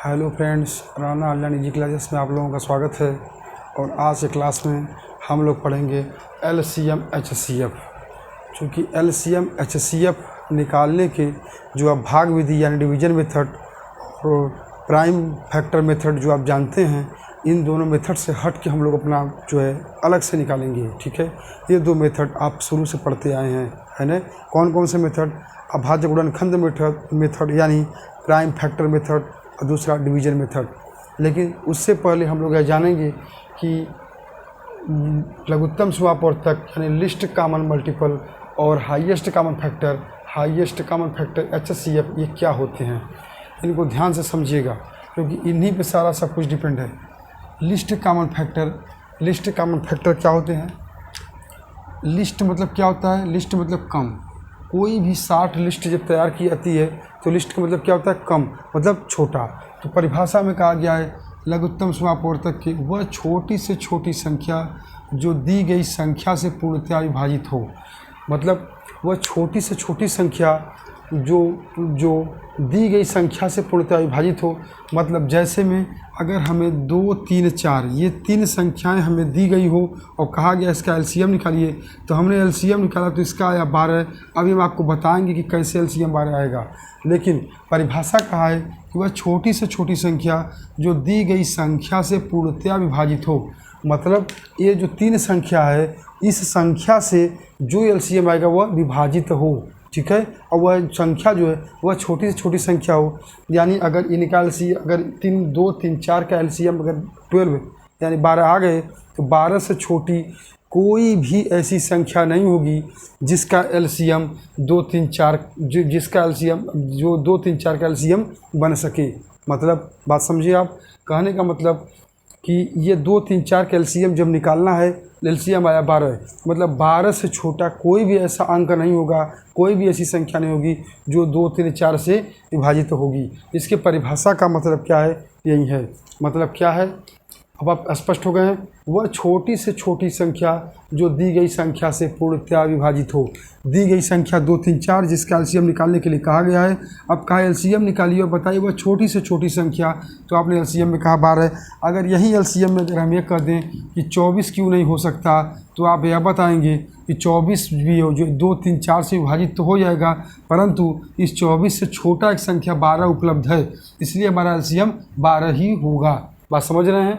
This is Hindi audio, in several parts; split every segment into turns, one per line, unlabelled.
Hello friends, Rana online easy classes में आप लोगों का स्वागत है। और आज के क्लास में हम लोग पढ़ेंगे एलसीएम एचसीएफ। चूँकि एलसीएम एचसीएफ निकालने के जो आप भाग विधि यानी डिवीजन मेथड और प्राइम फैक्टर मेथड जो आप जानते हैं, इन दोनों मेथड से हट के हम लोग अपना जो है अलग से निकालेंगे। ठीक है, ये दो मेथड आप शुरू से पढ़ते आए हैं, है ना। कौन कौन से मेथड? अभाज्य गुणनखंड मेथड यानी प्राइम फैक्टर मेथड और दूसरा डिवीजन मेथड। लेकिन उससे पहले हम लोग यह जानेंगे कि लघुत्तम समापवर्तक यानी लिस्ट कॉमन मल्टीपल और हाईएस्ट कॉमन फैक्टर एचसीएफ ये क्या होते हैं। इनको ध्यान से समझिएगा क्योंकि इन्हीं पे सारा सब कुछ डिपेंड है। लिस्ट कॉमन फैक्टर क्या होते हैं? लिस्ट मतलब क्या होता है? लिस्ट मतलब कम। कोई भी शार्ट लिस्ट जब तैयार की जाती है तो लिस्ट का मतलब क्या होता है? कम, मतलब छोटा। तो परिभाषा में कहा गया है लघुत्तम समापवर्तक की वह छोटी से छोटी संख्या जो दी गई संख्या से पूर्णतया विभाजित हो। मतलब वह छोटी से छोटी संख्या जो दी गई संख्या से पूर्णतया विभाजित हो। मतलब जैसे में अगर हमें 2, 3, 4 ये तीन संख्याएं हमें दी गई हो और कहा गया इसका एलसीएम निकालिए, तो हमने एलसीएम निकाला तो इसका आया 12। अभी हम आपको बताएंगे कि कैसे एलसीएम 12 आएगा। लेकिन परिभाषा कहा है कि वह छोटी से छोटी संख्या जो दी गई संख्या से पूर्णतया विभाजित हो। मतलब ये जो तीन संख्या है, इस संख्या से जो एलसीएम आएगा वह विभाजित हो। ठीक है, और वह संख्या जो है वह छोटी से छोटी संख्या हो। यानी अगर इनका एलसीएम अगर 2, 3, 4 का एलसीएम अगर 12 यानी 12 आ गए तो 12 से छोटी कोई भी ऐसी संख्या नहीं होगी जिसका एलसीएम 2, 3, 4 जिसका एलसीएम जो 2, 3, 4 का एलसीएम बन सके। मतलब बात समझिए आप। कहने का मतलब कि ये 2, 3, 4 का एलसीएम जब निकालना है, एलसीएम आया 12, मतलब 12 से छोटा कोई भी ऐसा अंक नहीं होगा, कोई भी ऐसी संख्या नहीं होगी जो 2, 3, 4 से विभाजित होगी। इसके परिभाषा का मतलब क्या है? यही है। मतलब क्या है? अब आप स्पष्ट हो गए हैं। वह छोटी से छोटी संख्या जो दी गई संख्या से पूर्णतया विभाजित हो। दी गई संख्या 2, 3, 4 जिसका एलसीएम निकालने के लिए कहा गया है। अब कहा एलसीएम निकालिए और बताइए वह छोटी से छोटी संख्या, तो आपने एलसीएम में कहा 12। अगर यही एलसीएम में अगर हम ये कह दें कि 24 क्यों नहीं हो सकता, तो आप यह बताएंगे कि 24 भी हो जो 2, 3, 4 से विभाजित तो हो जाएगा, परंतु इस 24 से छोटा एक संख्या 12 उपलब्ध है, इसलिए हमारा एलसीएम 12 ही होगा। बात समझ रहे हैं?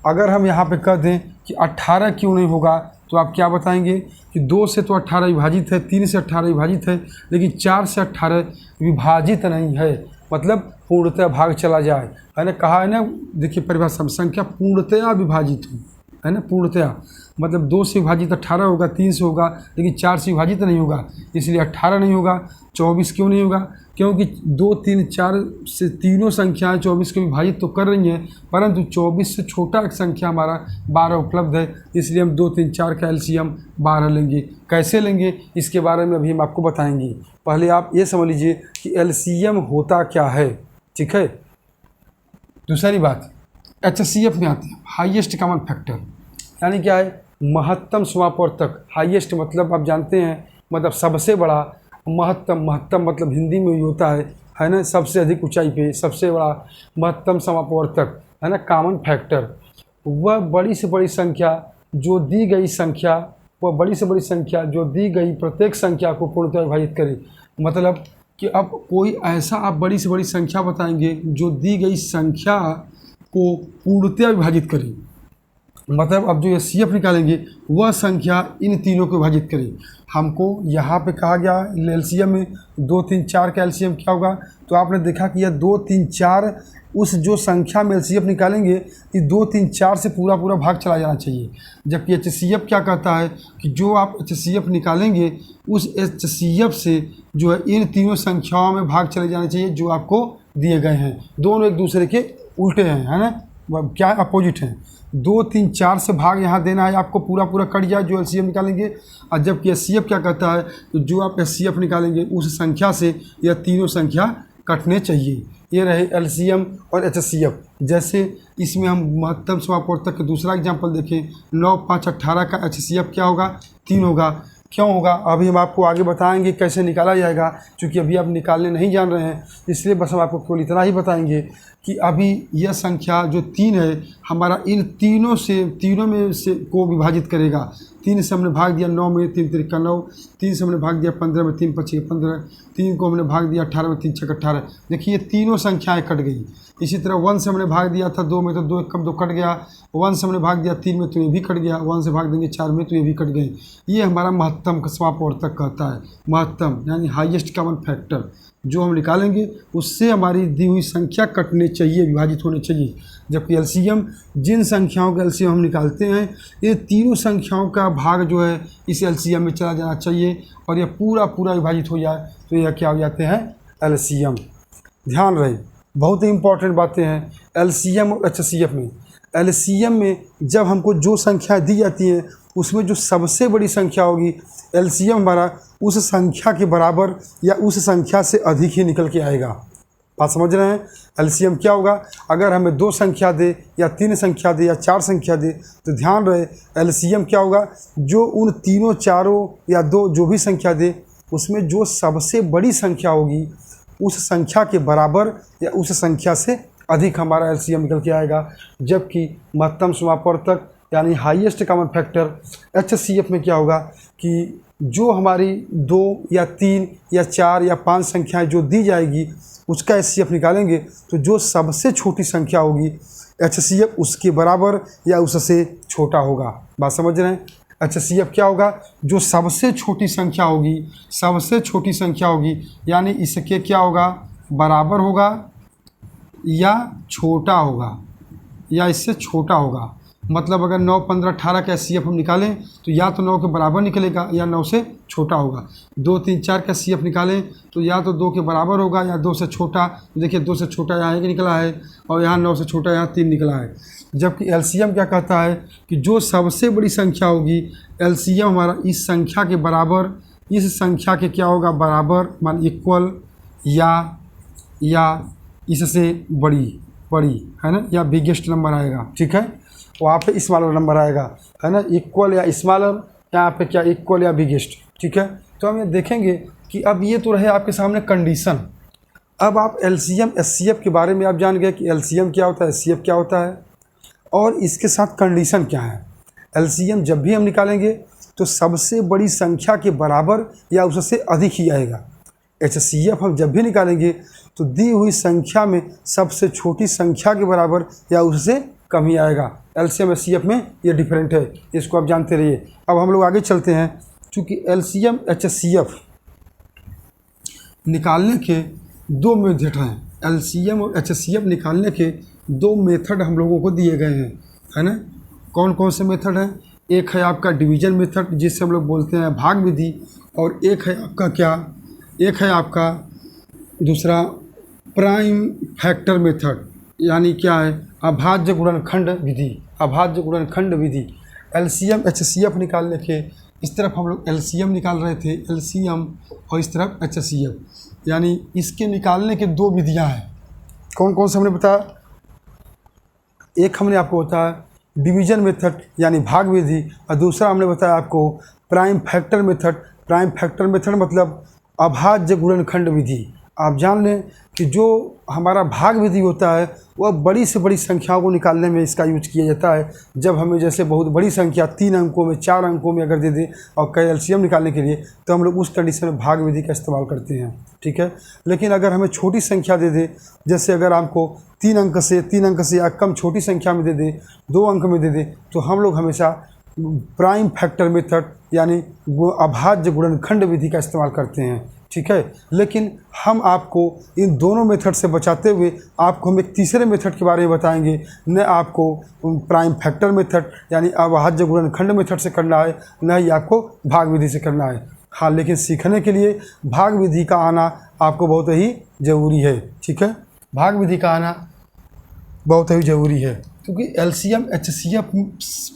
अगर हम यहाँ पे कह दें कि 18 क्यों नहीं होगा, तो आप क्या बताएंगे कि 2 से तो 18 विभाजित है, 3 से 18 विभाजित है, लेकिन 4 से 18 विभाजित नहीं है। मतलब पूर्णतया भाग चला जाए, है ना। कहा है ना, देखिए परिभाषा में संख्या पूर्णतया विभाजित हो, है ना। पूर्णतया मतलब 2 से विभाजित 18 होगा, 3 से होगा, लेकिन 4 से विभाजित नहीं होगा, इसलिए 18 नहीं होगा। 24 क्यों नहीं होगा? क्योंकि 2, 3, 4 से तीनों संख्याएं 24 को विभाजित तो कर रही हैं, परंतु 24 से छोटा एक संख्या हमारा 12 उपलब्ध है, इसलिए हम 2, 3, 4 का एलसीएम 12 लेंगे। कैसे लेंगे इसके बारे में अभी हम आपको बताएंगे। पहले आप ये समझ लीजिए कि एलसीएम होता क्या है। ठीक है, दूसरी बात एचसीएफ में आते हैं हाईएस्ट कॉमन फैक्टर, यानी क्या है? महत्तम समापवर्तक। हाईएस्ट मतलब आप जानते हैं, मतलब सबसे बड़ा। महत्तम मतलब हिंदी में ही होता है ना, सबसे अधिक ऊंचाई पे, सबसे बड़ा महत्तम समापवर्तक, है ना। कॉमन फैक्टर वह बड़ी से बड़ी संख्या जो दी गई संख्या, वह बड़ी से बड़ी संख्या जो दी गई प्रत्येक संख्या को पूर्णतः विभाजित करे। मतलब कि अब कोई ऐसा आप बड़ी से बड़ी संख्या बताएंगे जो दी गई संख्या को पूर्णतः विभाजित करे। मतलब अब जो एचसीएफ निकालेंगे वह संख्या इन तीनों को विभाजित करे। हमको यहाँ पे कहा गया एलसीएम में 2, 3, 4 का एलसीएम क्या होगा, तो आपने देखा कि यह 2, 3, 4 उस जो संख्या में एलसीएफ निकालेंगे कि 2, 3, 4 से पूरा भाग चला जाना चाहिए। जबकि एचसीएफ क्या कहता है कि जो आप एचसीएफ निकालेंगे उस एचसीएफ से जो है इन तीनों संख्याओं में भाग चले जाने चाहिए जो आपको दिए गए हैं। दोनों एक दूसरे के उल्टे हैं, है ना, क्या अपोजिट हैं। 2, 3, 4 से भाग यहाँ देना है आपको, पूरा कट जाए जो एलसीएम निकालेंगे। और जबकि एचसीएफ क्या कहता है कि जो आप एचसीएफ निकालेंगे उस संख्या से यह तीनों संख्या कटने चाहिए। ये रहे एलसीएम और एचसीएफ। जैसे इसमें हम महत्तम समापवर्तक का दूसरा एग्जाम्पल देखें, 9, 5, 18 का एचसीएफ क्या होगा? 3 होगा। क्यों होगा अभी हम आपको आगे बताएंगे कैसे निकाला जाएगा, क्योंकि अभी आप निकालने नहीं जान रहे हैं, इसलिए बस हम आपको केवल इतना ही बताएंगे कि अभी यह संख्या जो 3 है हमारा इन तीनों में से को विभाजित करेगा। 3 से हमने भाग दिया 9 में, 3 त्रिका 9, 3 से हमने भाग दिया 15 में, 3 पच्चीस 15, 3 को हमने भाग दिया 18 में, 3 छः 18। देखिए ये तीनों संख्याएँ कट गई। इसी तरह 1 से हमने भाग दिया था 2 में, तो 2 कम 2 कट गया। 1 से हमने भाग दिया 3 में, तो ये भी कट गया। 1 से भाग देंगे 4 में, तो ये भी कट गए। ये हमारा महत्तम का समापवर्तक कहता है। महत्तम यानी हाईएस्ट कॉमन फैक्टर जो हम निकालेंगे उससे हमारी दी हुई संख्या कटनी चाहिए, विभाजित होनी चाहिए। जबकि एलसीएम, जिन संख्याओं का एलसीएम हम निकालते हैं, ये तीनों संख्याओं का भाग जो है इस एलसीएम में चला जाना चाहिए और ये पूरा विभाजित हो जाए, तो यह क्या हो जाते हैं एलसीएम। ध्यान रहे, बहुत ही इंपॉर्टेंट बातें हैं एलसीएम और एचसीएफ में। एलसीएम में जब हमको जो संख्या दी जाती है उसमें जो सबसे बड़ी संख्या होगी, एलसीएम हमारा उस संख्या के बराबर या उस संख्या से अधिक ही निकल के आएगा। बात समझ रहे हैं। एलसीएम क्या होगा, अगर हमें 2 संख्या दे या 3 संख्या दे या 4 संख्या दे, तो ध्यान रहे एलसीएम क्या होगा, जो उन तीनों, चारों या 2 जो भी संख्या दे उसमें जो सबसे बड़ी संख्या होगी उस संख्या के बराबर या उस संख्या से अधिक हमारा एलसीएम निकल के आएगा। जबकि महत्तम समापवर्तक यानी हाईएस्ट कॉमन फैक्टर एचसीएफ में क्या होगा कि जो हमारी 2 या 3 या 4 या 5 संख्याएं जो दी जाएगी उसका एचसीएफ निकालेंगे, तो जो सबसे छोटी संख्या होगी एचसीएफ उसके बराबर या उससे छोटा होगा। बात समझ रहे हैं। एचसीएफ क्या होगा, जो सबसे छोटी संख्या होगी, सबसे छोटी संख्या होगी यानी इसके क्या होगा, बराबर होगा या छोटा होगा या इससे छोटा होगा। मतलब अगर 9, 15, 18 का एचसीएफ हम निकालें तो या तो 9 के बराबर निकलेगा या 9 से छोटा होगा। 2, 3, 4 का एचसीएफ निकालें तो या तो 2 के बराबर होगा या 2 से छोटा। देखिए 2 से छोटा यहाँ 1 निकला है और यहाँ 9 से छोटा यहाँ 3 निकला है। जबकि एलसीएम क्या कहता है कि जो सबसे बड़ी संख्या होगी, एलसीएम हमारा इस संख्या के बराबर, इस संख्या के क्या होगा, बराबर मान इक्वल या इससे बड़ी है ना, या बिगेस्ट नंबर आएगा। ठीक है, वहाँ पे स्मॉलर नंबर आएगा, है ना, इक्वल या स्मॉलर, यहाँ पे क्या इक्वल या बिगेस्ट। ठीक है, तो हम ये देखेंगे कि अब ये तो रहे आपके सामने कंडीशन। अब आप एलसीएम एचसीएफ के बारे में आप जान गए कि एलसीएम क्या होता है, एचसीएफ क्या होता है और इसके साथ कंडीशन क्या है। एलसीएम जब भी हम निकालेंगे तो सबसे बड़ी संख्या के बराबर या उससे अधिक ही आएगा। एचसीएफ हम जब भी निकालेंगे तो दी हुई संख्या में सबसे छोटी संख्या के बराबर या उससे कम ही आएगा। एलसीएम एचसीएफ में ये डिफरेंट है, इसको आप जानते रहिए। अब हम लोग आगे चलते हैं। चूँकि एलसीएम एचसीएफ निकालने के 2 मेथड हैं, एलसीएम और एचसीएफ निकालने के 2 मेथड हम लोगों को दिए गए हैं, है ना। कौन कौन से मेथड हैं, एक है आपका डिवीजन मेथड जिससे हम लोग बोलते हैं भाग विधि, और एक है आपका क्या, एक है आपका दूसरा प्राइम फैक्टर मेथड यानी क्या है, अभाज्य गुणनखंड विधि। अभाज्य गुणनखंड विधि एलसीएम एचसीएफ निकालने के, इस तरफ हम लोग एलसीएम निकाल रहे थे, एलसीएम, और इस तरफ एचसीएफ, यानी इसके निकालने के 2 विधियां हैं। कौन कौन से हमने बताया, एक हमने आपको बताया डिवीजन मेथड यानी भाग विधि, और दूसरा हमने बताया आपको prime factor method. Prime factor method मतलब अभाज्य गुणनखंड विधि। आप जान लें कि जो हमारा भाग विधि होता है वह बड़ी से बड़ी संख्याओं को निकालने में इसका यूज किया जाता है। जब हमें जैसे बहुत बड़ी संख्या 3 अंकों में, 4 अंकों में अगर दे दें और कई एलसीएम निकालने के लिए, तो हम लोग उस कंडीशन में भाग विधि का इस्तेमाल करते हैं। ठीक है, लेकिन अगर हमें छोटी संख्या दे दे, जैसे अगर आपको 3 अंक से या कम छोटी संख्या में दे दे, 2 अंक में दे दे, तो हम लोग हमेशा प्राइम फैक्टर मेथड यानी अभाज्य गुणनखंड विधि का इस्तेमाल करते हैं। ठीक है, लेकिन हम आपको इन दोनों मेथड से बचाते हुए आपको हम एक तीसरे मेथड के बारे में बताएंगे। न आपको प्राइम फैक्टर मेथड यानी अभाज्य गुणनखंड मेथड से करना है, न ही आपको भाग विधि से करना है। हाँ, लेकिन सीखने के लिए भाग विधि का आना आपको बहुत ही ज़रूरी है। ठीक है, भाग विधि का आना बहुत ही ज़रूरी है, क्योंकि एलसीएम एचसीएफ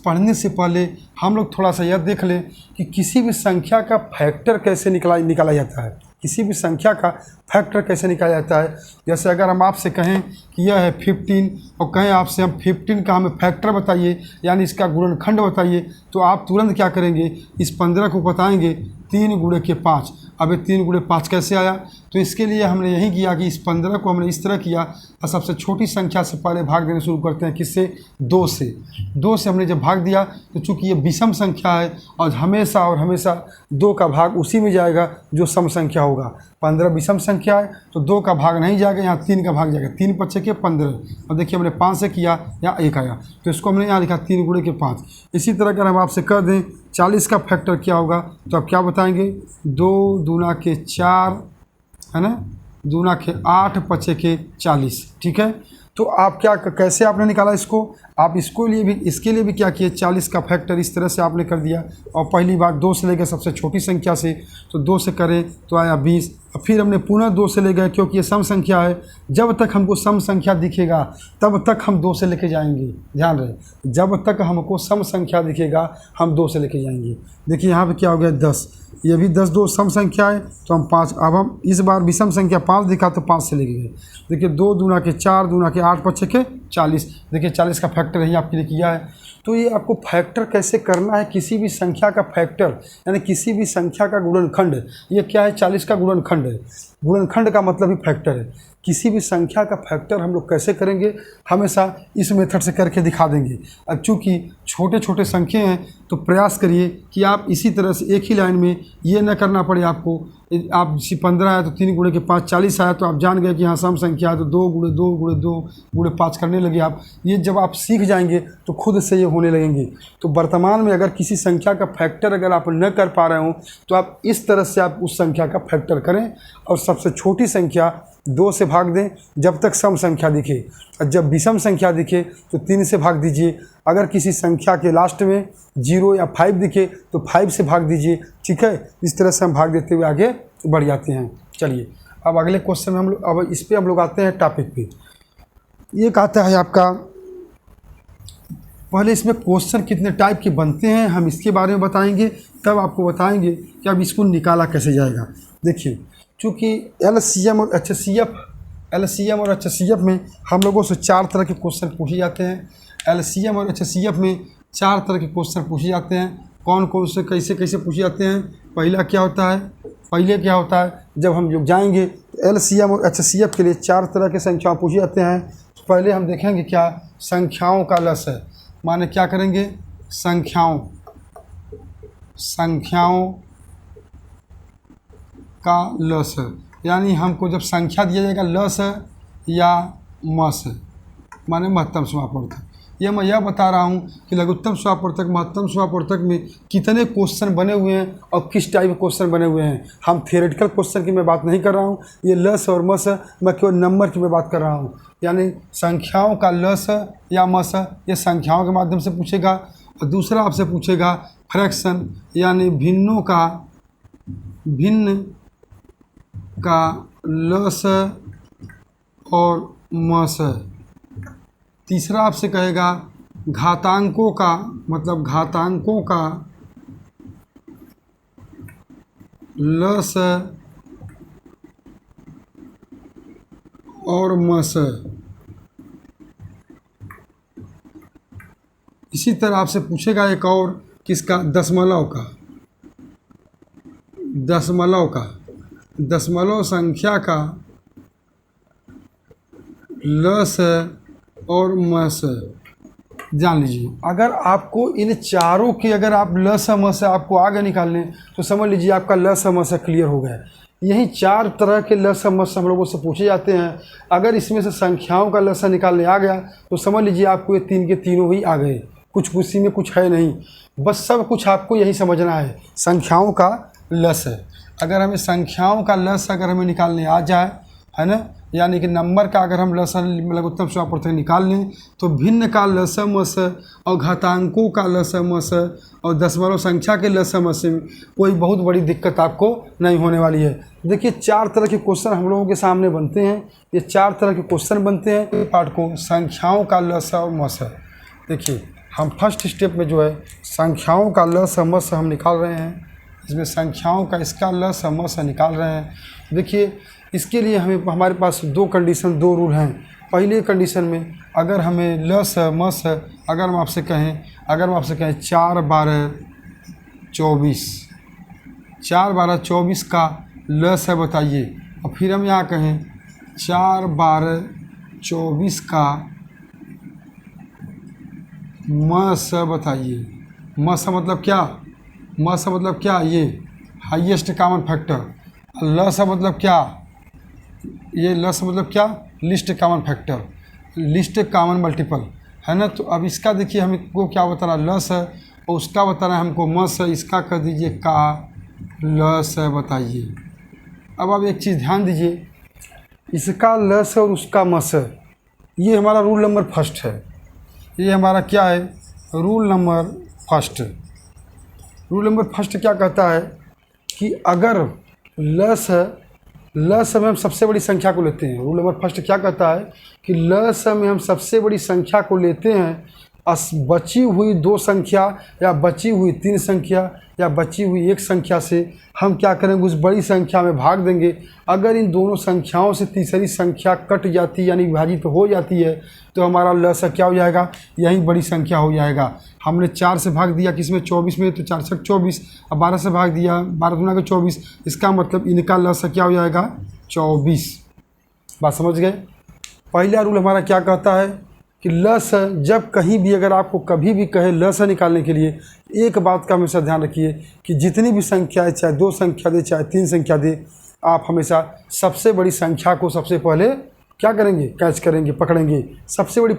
पढ़ने से पहले हम लोग थोड़ा सा यह देख लें कि किसी भी संख्या का फैक्टर कैसे निकाला जाता है। किसी भी संख्या का फैक्टर कैसे निकाला जाता है। जैसे अगर हम आपसे कहें कि यह है 15 और कहें आपसे हम 15 का हमें फैक्टर बताइए, यानी इसका गुणनखंड बताइए, तो आप तुरंत क्या करेंगे, इस 15 को बताएंगे 3 गुणे के 5। अब ये 3 गुणे 5 कैसे आया, तो इसके लिए हमने यही किया कि इस 15 को हमने इस तरह किया और सबसे छोटी संख्या से पहले भाग देना शुरू करते हैं। किससे? 2 से। 2 से हमने जब भाग दिया तो चूंकि ये विषम संख्या है और हमेशा 2 का भाग उसी में जाएगा जो सम संख्या होगा। 15 विषम संख्या है तो 2 का भाग नहीं जाएगा, यहाँ 3 का भाग जाएगा। 3 पच्चे के 15। और देखिए हमने 5 से किया, यहाँ 1 आया, तो इसको हमने यहाँ लिखा 3 गुणे के 5। इसी तरह अगर हम आपसे कर दें 40 का फैक्टर क्या होगा, तो आप क्या बताएंगे, 2 दूना के 4 है ना, दूना के 8 पचे के 40। ठीक है, तो आप क्या कैसे आपने निकाला इसको, आप इसके लिए भी क्या किए, 40 का फैक्टर इस तरह से आपने कर दिया। और पहली बार 2 से ले गए सबसे छोटी संख्या से, तो 2 से करें तो आया 20। और फिर हमने पुनः 2 से ले गए, क्योंकि ये सम संख्या है। जब तक हमको सम संख्या दिखेगा तब तक हम 2 से लेके जाएंगे। ध्यान रहे, जब तक हमको सम संख्या दिखेगा हम 2 से लेके जाएंगे। देखिए यहाँ पे क्या हो गया, 10। ये भी 10 2 सम संख्या है तो हम 5। अब हम इस बार विषम संख्या 5 दिखा तो 5 से लेके गए। देखिए 2 दूना के 4 दूना के 8 पच्चे के 40। देखिए 40 का फैक्टर यही आपके लिए किया है। तो ये आपको फैक्टर कैसे करना है, किसी भी संख्या का फैक्टर यानी किसी भी संख्या का गुणनखंड। ये क्या है, 40 का गुणनखंड है। गुणनखंड का मतलब ही फैक्टर है। किसी भी संख्या का फैक्टर हम लोग कैसे करेंगे, हमेशा इस मेथड से करके दिखा देंगे। अब चूँकि छोटे छोटे संख्या हैं तो प्रयास करिए कि आप इसी तरह से एक ही लाइन में ये न करना पड़े आपको। आप जैसे 15 आया तो 3 गुणे के 5 40 आया तो आप जान गए कि हाँ सम संख्या है, तो 2 गुणे 2 गुणे 2 गुणे 5 करने लगे आप। ये जब आप सीख जाएंगे तो खुद से ये होने लगेंगे। तो वर्तमान में अगर किसी संख्या का फैक्टर अगर आप न कर पा रहे हो तो आप इस तरह से आप उस संख्या का फैक्टर करें और सबसे छोटी संख्या 2 से भाग दें जब तक सम संख्या दिखे, और जब विषम संख्या दिखे तो 3 से भाग दीजिए। अगर किसी संख्या के लास्ट में 0 या 5 दिखे तो 5 से भाग दीजिए। ठीक है, इस तरह से हम भाग देते हुए आगे बढ़ जाते हैं। चलिए अब अगले क्वेश्चन में हम लोग अब इस पे हम लोग आते हैं टॉपिक पे। ये कहता है आपका, पहले इसमें क्वेश्चन कितने टाइप के बनते हैं हम इसके बारे में बताएंगे, तब आपको बताएंगे कि अब इसको निकाला कैसे जाएगा। देखिए चूँकि एलसीएम और एचसीएफ में हम लोगों से 4 तरह के क्वेश्चन पूछे जाते हैं। एलसीएम और एचसीएफ में 4 तरह के क्वेश्चन पूछे जाते हैं। कौन कौन से कैसे कैसे पूछे जाते हैं, पहले क्या होता है, जब हम लोग जाएंगे तो एलसीएम और एचसीएफ के लिए 4 तरह के संख्याएँ पूछे जाते हैं। तो पहले हम देखेंगे क्या, संख्याओं का लस है, माने क्या करेंगे, संख्याओं का लस है, यानी हमको जब संख्या दिया जाएगा लस है या मस है, माने महत्तम समापवर्तक। ये मैं यह बता रहा हूँ कि लघुत्तम समापवर्तक महत्तम समापवर्तक में कितने क्वेश्चन बने हुए हैं और किस टाइप के क्वेश्चन बने हुए हैं। हम थियोरेटिकल क्वेश्चन की मैं बात नहीं कर रहा हूँ, ये लस और मस है, मैं केवल नंबर की मैं बात कर रहा हूँ। यानी संख्याओं का लस या मस, ये संख्याओं के माध्यम से पूछेगा। और दूसरा आपसे पूछेगा फ्रैक्शन, यानी भिन्न का लस और मस। तीसरा आपसे कहेगा घातांकों का, मतलब घातांकों का लस और मस। इसी तरह आपसे पूछेगा एक और किसका, दशमलव संख्या का लस और मस। जान लीजिए, अगर आपको इन चारों के अगर आप लस मस आपको आगे निकालने तो समझ लीजिए आपका लस मस क्लियर हो गया। यही 4 तरह के लस मस हम लोगों से पूछे जाते हैं। अगर इसमें से संख्याओं का लस निकालने आ गया तो समझ लीजिए आपको ये 3 के तीनों ही आ गए। कुछ उसी में कुछ है नहीं, बस सब कुछ आपको यही समझना है, संख्याओं का लस है। अगर हमें संख्याओं का लस अगर हमें निकालने आ जाए, है ना, यानी कि नंबर का अगर हम लस लघुत्तम समापवर्तक निकाल लें तो भिन्न का लस मस और घातांकों का लस मस और दशमलव संख्या के लस मस में कोई बहुत बड़ी दिक्कत आपको नहीं होने वाली है। देखिए 4 तरह के क्वेश्चन हम लोगों के सामने बनते हैं। ये 4 तरह के क्वेश्चन बनते हैं पार्ट को संख्याओं का लस और मस है। देखिए हम फर्स्ट स्टेप में जो है संख्याओं का लस मस हम निकाल रहे हैं। इसमें संख्याओं का इसका लस और मस निकाल रहे हैं। देखिए इसके लिए हमारे पास दो कंडीशन, दो रूल हैं। पहले कंडीशन में अगर हमें लस मस अगर हम आपसे कहें 4 12 24, 4 12 24 का लस है बताइए, और फिर हम यहाँ कहें 4 12 24 का मस बताइए। मस मतलब क्या? मस मतलब क्या? ये हाईएस्ट कॉमन फैक्टर। लस मतलब क्या? ये लस मतलब क्या? List common factor, list common multiple, है ना। तो अब इसका देखिए हमको क्या बताना, लस है, और उसका बताना है हमको मस है। इसका कर दीजिए का लस है बताइए। अब आप एक चीज़ ध्यान दीजिए, इसका लस और उसका मस है, ये हमारा रूल नंबर फर्स्ट है। ये हमारा क्या है? Rule number first. Rule number first क्या कहता है कि अगर लस में हम सबसे बड़ी संख्या को लेते हैं। रूल नंबर फर्स्ट क्या कहता है कि लस में हम सबसे बड़ी संख्या को लेते हैं, बची हुई 2 संख्या या बची हुई 3 संख्या या बची हुई 1 संख्या से हम क्या करेंगे, उस बड़ी संख्या में भाग देंगे। अगर इन दोनों संख्याओं से तीसरी संख्या कट जाती है यानी विभाजित हो जाती है तो हमारा लस क्या हो जाएगा? यही बड़ी संख्या हो जाएगा। हमने 4 से भाग दिया किसमें? 24 में, तो 4 से 24। अब 12 से भाग दिया, 12 दूना के 24। इसका मतलब इनका लस क्या हो जाएगा? 24। बात समझ गए? पहला रूल हमारा क्या कहता है कि लस जब कहीं भी अगर आपको कभी भी कहे लस निकालने के लिए, एक बात का हमेशा ध्यान रखिए कि जितनी भी संख्या है, चाहे 2 संख्या दे चाहे 3 संख्या दे, आप हमेशा सबसे बड़ी संख्या को सबसे पहले क्या करेंगे? कैच करेंगे, पकड़ेंगे। सबसे बड़ी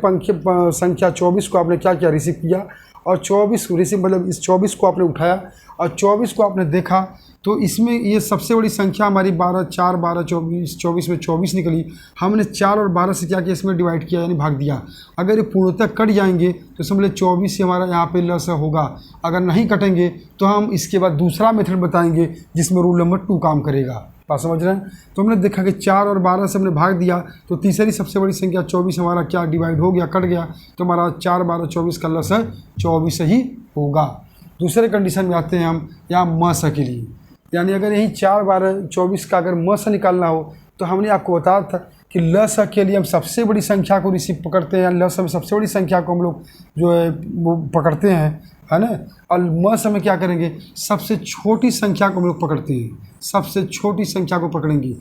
संख्या 24 को आपने क्या किया? रिसीव किया, और 24 रिसीव मतलब इस 24 को आपने उठाया और 24 को आपने देखा तो इसमें ये सबसे बड़ी संख्या हमारी 12 4 12 24, 24 में 24 निकली। हमने 4 और 12 से क्या किया? इसमें डिवाइड किया यानी भाग दिया। अगर ये पूर्णतः कट जाएंगे तो समझ लीजिए 24 से हमारा यहाँ पे लस होगा। अगर नहीं कटेंगे तो हम इसके बाद दूसरा मेथड बताएंगे जिसमें रूल नंबर 2 काम करेगा। बात समझ रहे हैं? तो हमने देखा कि 4 और 12 से हमने भाग दिया तो तीसरी सबसे बड़ी संख्या 24 हमारा क्या डिवाइड हो गया, कट गया, तो हमारा 4 12 24 का लस है 24 ही होगा। दूसरे कंडीशन में आते हैं हम यहाँ मस के लिए, यानी अगर यही 4 12 24 का अगर मस निकालना हो तो हमने आपको बताया था कि लस के लिए हम सबसे बड़ी संख्या को रिसीव पकड़ते हैं, लस में सबसे बड़ी संख्या को हम लोग जो है वो पकड़ते हैं, है ना। और मस में क्या करेंगे? सबसे छोटी संख्या को हम लोग पकड़ते हैं, सबसे छोटी संख्या को पकड़ेंगे।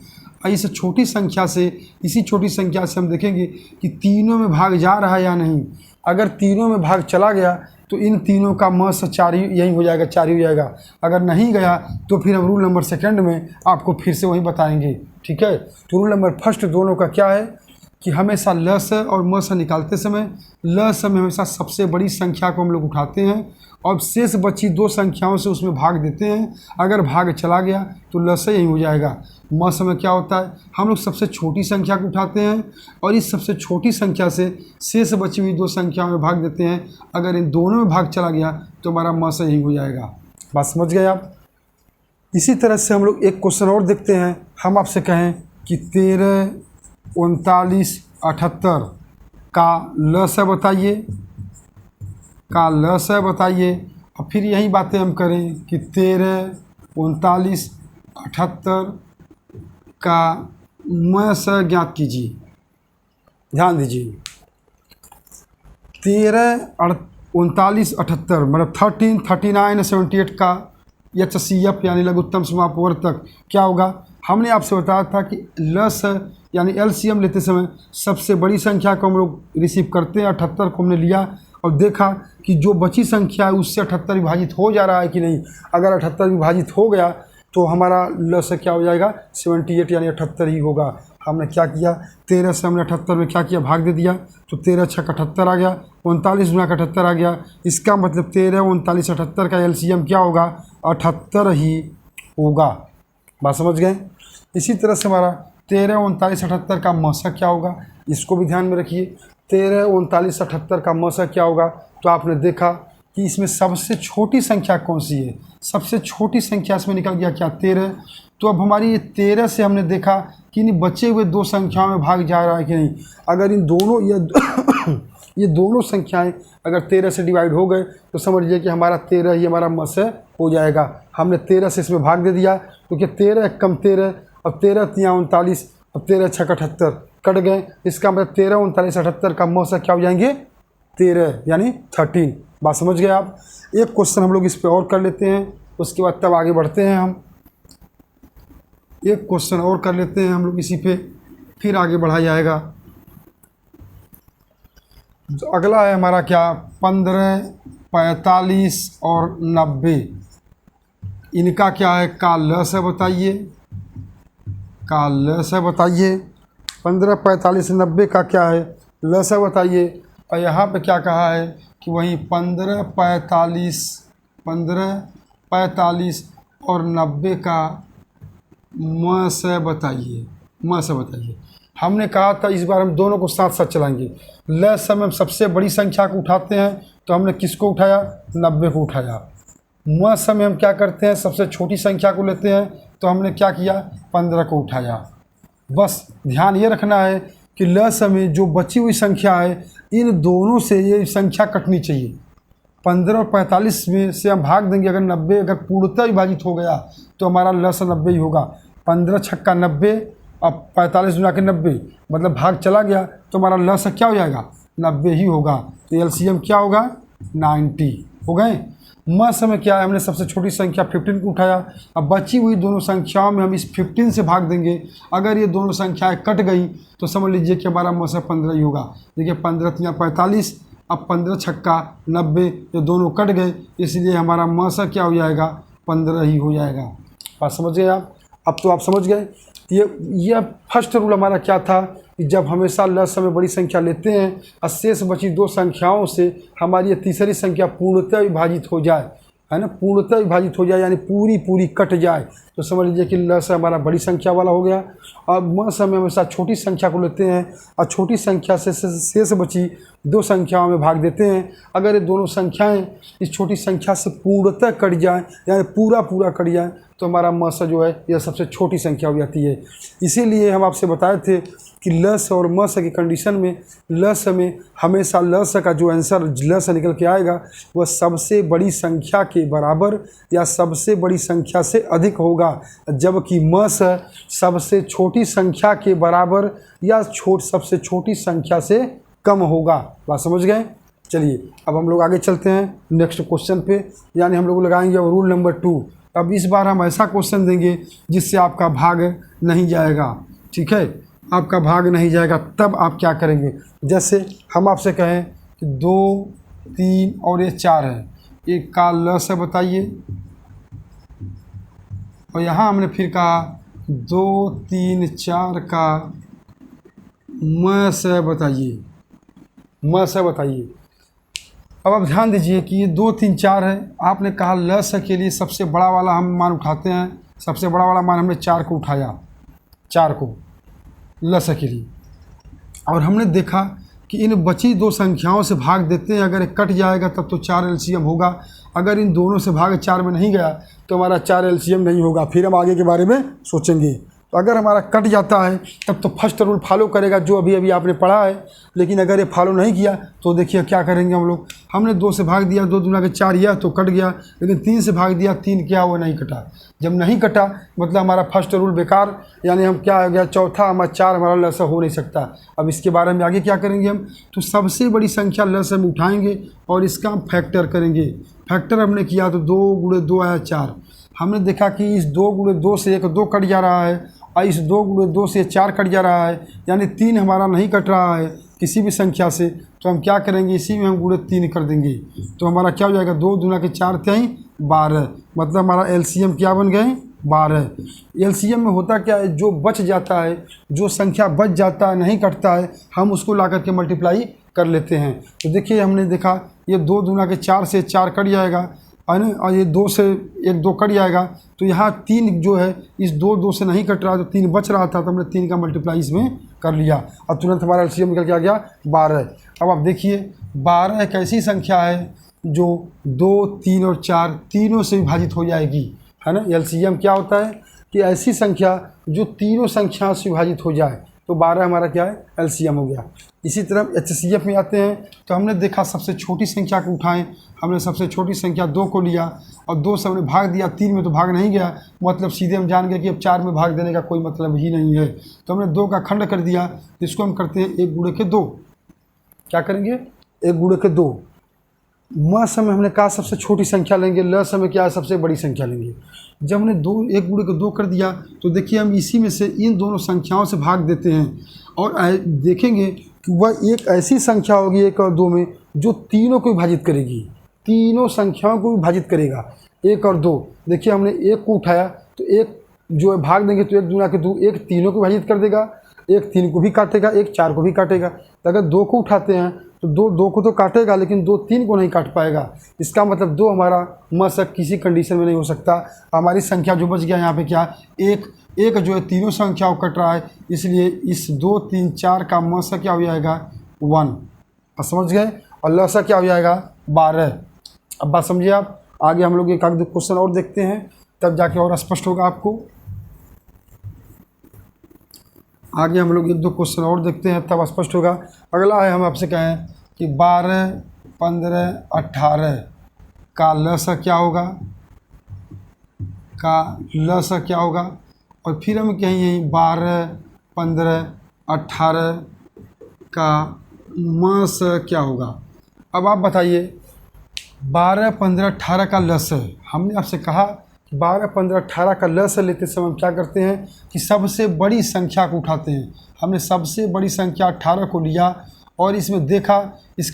और इस छोटी संख्या से, इसी छोटी संख्या से हम देखेंगे कि तीनों में भाग जा रहा है या नहीं। अगर तीनों में भाग चला गया तो इन तीनों का मस 4 ही यही हो जाएगा, 4 ही हो जाएगा। अगर नहीं गया तो फिर हम रूल नंबर सेकंड में आपको फिर से वही बताएंगे, ठीक है। तो रूल नंबर फर्स्ट दोनों का क्या है कि हमेशा लस और मस निकालते समय लस में हमेशा सबसे बड़ी संख्या को हम लोग उठाते हैं और शेष बची 2 संख्याओं से उसमें भाग देते हैं। अगर भाग चला गया तो लस यही हो जाएगा। मस में क्या होता है? हम लोग सबसे छोटी संख्या को उठाते हैं और इस सबसे छोटी संख्या से शेष बची हुई 2 संख्याओं में भाग देते हैं। अगर इन दोनों में भाग चला गया तो हमारा मस यही हो जाएगा। बात समझ गए आप? इसी तरह से हम लोग एक क्वेश्चन और देखते हैं। हम आपसे कहें कि 13 39 78 का लस है बताइए, का लस है बताइए। और फिर यही बातें हम करें कि 13 39 78 का मस ज्ञात कीजिए। ध्यान दीजिए, 13 39 78 मतलब 13 39 78 का HCF यानी लघुत्तम समापवर्तक क्या होगा? हमने आपसे बताया था कि लस यानी LCM लेते समय सबसे बड़ी संख्या को हम लोग रिसीव करते हैं। 78 को हमने लिया और देखा कि जो बची संख्या है उससे 78 विभाजित हो जा रहा है कि नहीं। अगर 78 विभाजित हो गया तो हमारा लस क्या हो जाएगा? 78 यानी 78 ही होगा। हमने क्या किया? 13 से हमने 78 में क्या किया? भाग दे दिया, तो 13 6 78 आ गया, 39 गुना 78 आ गया। इसका मतलब 13 39 78 का LCM क्या होगा? 78 ही होगा। बात समझ गए? इसी तरह से हमारा 13 39 78 का मसा क्या होगा? इसको भी ध्यान में रखिए। 13 39 78 का मसा क्या होगा? तो आपने देखा कि इसमें सबसे छोटी संख्या कौन सी है? सबसे छोटी संख्या इसमें निकल गया क्या? 13। तो अब हमारी ये 13 से हमने देखा कि इन बचे हुए 2 संख्याओं में भाग जा रहा है कि नहीं। अगर इन दोनों ये दोनों संख्याएं अगर 13 से डिवाइड हो गए तो समझ लीजिए कि हमारा 13 ही हमारा मस हो जाएगा। हमने 13 से इसमें भाग दे दिया, क्योंकि 13 कम 13, अब 13 तिया 39, अब 13 छक 78 कट गए। इसका मतलब 13 39 78 का मौसा क्या हो जाएंगे 13 यानी 13। बात समझ गए आप। एक क्वेश्चन हम लोग इस पे और कर लेते हैं, उसके बाद तब आगे बढ़ते हैं। हम एक क्वेश्चन और कर लेते हैं हम लोग इसी पे, फिर आगे बढ़ा जाएगा। तो अगला है हमारा क्या 15, 45 और 90, इनका क्या है का लस है बताइए, का लस है बताइए। 15, 45, 90 का क्या है लस है बताइए। और यहाँ पे क्या कहा है कि वहीं 15, 45 और 90 का म से बताइए, म से बताइए। हमने कहा था इस बार हम दोनों को साथ साथ चलाएंगे। ल समय हम सबसे बड़ी संख्या को उठाते हैं, तो हमने किसको उठाया 90 को उठाया। म समय हम क्या करते हैं सबसे छोटी संख्या को लेते हैं, तो हमने क्या किया 15 को उठाया। बस ध्यान ये रखना है कि ल समय जो बची हुई संख्या है इन दोनों से ये संख्या कटनी चाहिए। 15 और 45 में से हम भाग देंगे, अगर 90 अगर पूर्णतः विभाजित हो गया तो हमारा लस 90 ही होगा। 15 छक्का 90, अब 45 गुना के 90, मतलब भाग चला गया तो हमारा लस क्या हो जाएगा 90 ही होगा। तो एलसीएम क्या होगा 90 हो गए। म समय क्या है हमने सबसे छोटी संख्या 15 को उठाया। अब बची हुई दोनों संख्याओं में हम इस 15 से भाग देंगे। अगर ये दोनों संख्याएं कट गई तो समझ लीजिए कि हमारा म से 15 ही होगा। देखिए 15 तिया 45, अब 15 छक्का 90, ये दोनों कट गए, इसलिए हमारा म से क्या हो जाएगा 15 ही हो जाएगा। बात समझ गए आप। अब तो आप समझ गए ये फर्स्ट रूल हमारा क्या था कि जब हमेशा लस में बड़ी संख्या लेते हैं और शेष बची दो संख्याओं से हमारी ये तीसरी संख्या पूर्णतः विभाजित हो जाए, है ना, पूर्णतः विभाजित हो जाए यानी पूरी कट जाए, तो समझ लीजिए कि लस हमारा बड़ी संख्या वाला हो गया। अब म समय हमेशा छोटी संख्या को लेते हैं और छोटी संख्या से शेष बची दो संख्याओं में भाग देते हैं। अगर ये दोनों संख्याएं इस छोटी संख्या से पूर्णतः कट जाए यानी पूरा कट जाए तो हमारा म से जो है यह सबसे छोटी संख्या हो जाती है। इसीलिए हम आपसे बताए थे कि लस और म से की कंडीशन में लस में हमेशा लस का जो आंसर लस निकल के आएगा वह सबसे बड़ी संख्या के बराबर या सबसे बड़ी संख्या से अधिक होगा, जबकि म से सबसे छोटी संख्या के बराबर या सबसे छोटी संख्या से कम होगा। बात समझ गए। चलिए अब हम लोग आगे चलते हैं नेक्स्ट क्वेश्चन पे, यानी हम लोग लगाएंगे अब रूल नंबर 2। अब इस बार हम ऐसा क्वेश्चन देंगे जिससे आपका भाग नहीं जाएगा, ठीक है, आपका भाग नहीं जाएगा। तब आप क्या करेंगे, जैसे हम आपसे कहें कि 2, 3 और ये 4 है, एक का लस है बताइए। और यहाँ हमने फिर कहा 2, 3, 4 का म से बताइए, म से बताइए। अब आप ध्यान दीजिए कि ये 2, 3, 4 है। आपने कहा लस के लिए सबसे बड़ा वाला हम मान उठाते हैं, सबसे बड़ा वाला मान हमने 4 को उठाया, 4 को लस के लिए। और हमने देखा कि इन बची दो संख्याओं से भाग देते हैं, अगर कट जाएगा तब तो 4 एलसीएम होगा। अगर इन दोनों से भाग 4 में नहीं गया तो हमारा 4 एलसीएम नहीं होगा। फिर हम आगे के बारे में सोचेंगे। तो अगर हमारा कट जाता है तब तो फर्स्ट रूल फॉलो करेगा जो अभी आपने पढ़ा है, लेकिन अगर ये फॉलो नहीं किया तो देखिए क्या करेंगे हम लोग। हमने 2 से भाग दिया, 2 दूना के 4 यह तो कट गया, लेकिन 3 से भाग दिया, 3 क्या हुआ नहीं कटा। जब नहीं कटा मतलब हमारा फर्स्ट रूल बेकार, यानी हम क्या हो गया चौथा हमारा 4 हमारा लस हो नहीं सकता। अब इसके बारे में आगे क्या करेंगे हम, तो सबसे बड़ी संख्या लस हम उठाएंगे और इसका हम फैक्टर करेंगे। फैक्टर हमने किया तो 2 गुणे 2 आया 4। हमने देखा कि इस 2 गुणे 2 से एक 2 कट जा रहा है और इस 2 गुणे 2 से 4 कट जा रहा है, यानी 3 हमारा नहीं कट रहा है किसी भी संख्या से। तो हम क्या करेंगे, इसी में हम गुणे 3 कर देंगे, तो हमारा क्या हो जाएगा 2 दूना के 4 3 12, मतलब हमारा एलसीएम क्या बन गए 12। एलसीएम में होता क्या है, जो बच जाता है, जो संख्या बच जाता है नहीं कटता है, हम उसको ला करके मल्टीप्लाई कर लेते हैं। तो देखिए हमने देखा ये 2 दूना के 4 से 4 कट जाएगा और ये 2 से 1 2 कट जाएगा, तो यहाँ 3 जो है इस 2 से नहीं कट रहा, तो 3 बच रहा था, तो हमने 3 का मल्टीप्लाई इसमें कर लिया और तुरंत हमारा एलसीएम निकल के आ गया 12। अब आप देखिए 12 एक ऐसी संख्या है जो 2, 3 और 4 तीनों से विभाजित हो जाएगी, है ना। एलसीएम क्या होता है कि ऐसी संख्या जो तीनों संख्याओं से विभाजित हो जाए। तो 12 हमारा क्या है, एलसीएम हो गया। इसी तरह एचसीएफ में आते हैं तो हमने देखा सबसे छोटी संख्या को उठाएं, हमने सबसे छोटी संख्या 2 को लिया और 2 से हमने भाग दिया, 3 में तो भाग नहीं गया, मतलब सीधे हम जान गए कि अब 4 में भाग देने का कोई मतलब ही नहीं है। तो हमने 2 का खंड कर दिया, इसको हम करते हैं 1 गुणे के 2। क्या करेंगे, 1 गुणे के 2। म समय हमने कहा सबसे छोटी संख्या लेंगे, ल समय क्या है, सबसे बड़ी संख्या लेंगे। जब हमने 1 गुणे के 2 कर दिया तो देखिए हम इसी में से इन दोनों संख्याओं से भाग देते हैं और देखेंगे कि वह एक ऐसी संख्या होगी 1 और 2 में जो तीनों को विभाजित करेगी, तीनों संख्याओं को विभाजित करेगा, 1 और 2। देखिए हमने 1 को उठाया तो 1 जो है भाग देंगे तो 1 दूना के 2, 1 तीनों को विभाजित कर देगा, 1 3 को भी काटेगा, 1 4 को भी काटेगा। तो अगर 2 को उठाते हैं तो 2 को तो काटेगा लेकिन 2 3 को नहीं काट पाएगा। इसका मतलब 2 हमारा मशक किसी कंडीशन में नहीं हो सकता। हमारी संख्या जो बच गया यहाँ पे क्या, 1 जो है तीनों संख्याओं कट रहा है, इसलिए इस 2 3 4 का मशक क्या हो जाएगा 1। अब समझ गए, और लसा क्या हो जाएगा 12। अब बात समझिए आप। आगे हम लोग एक आध क्वेश्चन और देखते हैं, तब जाके और स्पष्ट होगा आपको। आगे हम लोग 1-2 क्वेश्चन और देखते हैं तब स्पष्ट होगा। अगला है, हम आपसे कहें कि 12 15 18 का लसा क्या होगा, क्या होगा, और फिर हम कहें यही 12 15 18 का मस क्या होगा। अब आप बताइए 12 15 18 का लस है। हमने आपसे कहा 12 15 18 का लस लेते समय हम क्या करते हैं कि सबसे बड़ी संख्या को उठाते हैं। हमने सबसे बड़ी संख्या 18 को लिया और इसमें देखा इस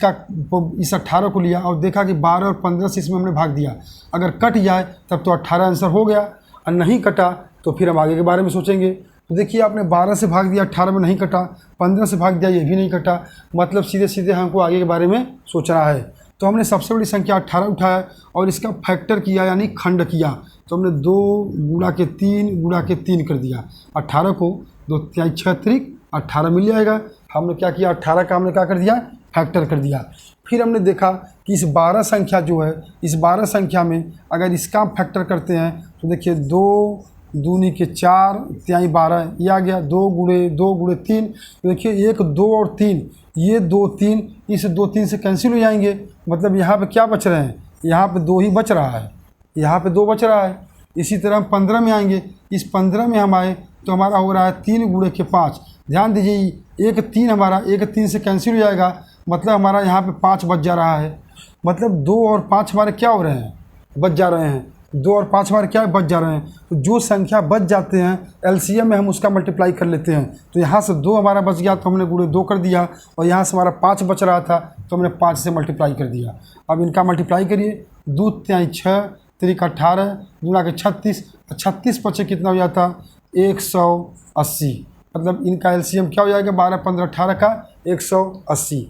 18 को लिया और देखा कि 12 और 15 से इसमें हमने भाग दिया। अगर कट जाए तब तो 18 आंसर हो गया, और नहीं कटा तो फिर हम आगे के बारे में सोचेंगे। तो देखिए आपने 12 से भाग दिया, 18 में नहीं कटा, 15 से भाग दिया, ये भी नहीं कटा, मतलब सीधे सीधे हमको आगे के बारे में सोचना है। तो हमने सबसे बड़ी संख्या 18 उठाया और इसका फैक्टर किया यानी खंड किया। तो हमने 2 गुणा के 3 कर दिया। 18 को 2 3 6 त्रिक 18 मिल जाएगा। हमने क्या किया, 18 का हमने क्या कर दिया, फैक्टर कर दिया। फिर हमने देखा कि इस 12 संख्या जो है, इस 12 संख्या में अगर इसका फैक्टर करते हैं तो देखिए 2 दूनी के 4 3 12 ये आ गया। 2 गुणे 3, तो देखिए 1 2 और 3, ये 2 3 इस 2 3 से कैंसिल हो जाएंगे, मतलब यहाँ पे क्या बच रहे हैं, यहाँ पे 2 ही बच रहा है, यहाँ पे 2 बच रहा है। इसी तरह हम 15 में आएंगे, इस 15 में हम आए तो हमारा हो रहा है 3 गुणे के 5। ध्यान दीजिए 1 3 हमारा 1 3 से कैंसिल हो जाएगा, मतलब हमारा यहाँ पे 5 बच जा रहा है। मतलब 2 और 5 हमारे क्या हो रहे हैं, बच जा रहे हैं। 2 और 5 हमारे क्या बच जा रहे हैं। तो जो संख्या बच जाते हैं एलसीएम में हम उसका मल्टीप्लाई कर लेते हैं। तो यहाँ से 2 हमारा बच गया तो हमने गुणे 2 कर दिया, और यहाँ से हमारा 5 बच रहा था तो हमने 5 से मल्टीप्लाई कर दिया। अब इनका मल्टीप्लाई करिए, 2 3 6 3 18 गुणा के 36, 36 पचे कितना हो जाता 180। मतलब इनका एलसीएम क्या हो जाएगा 12 15 18 का 180।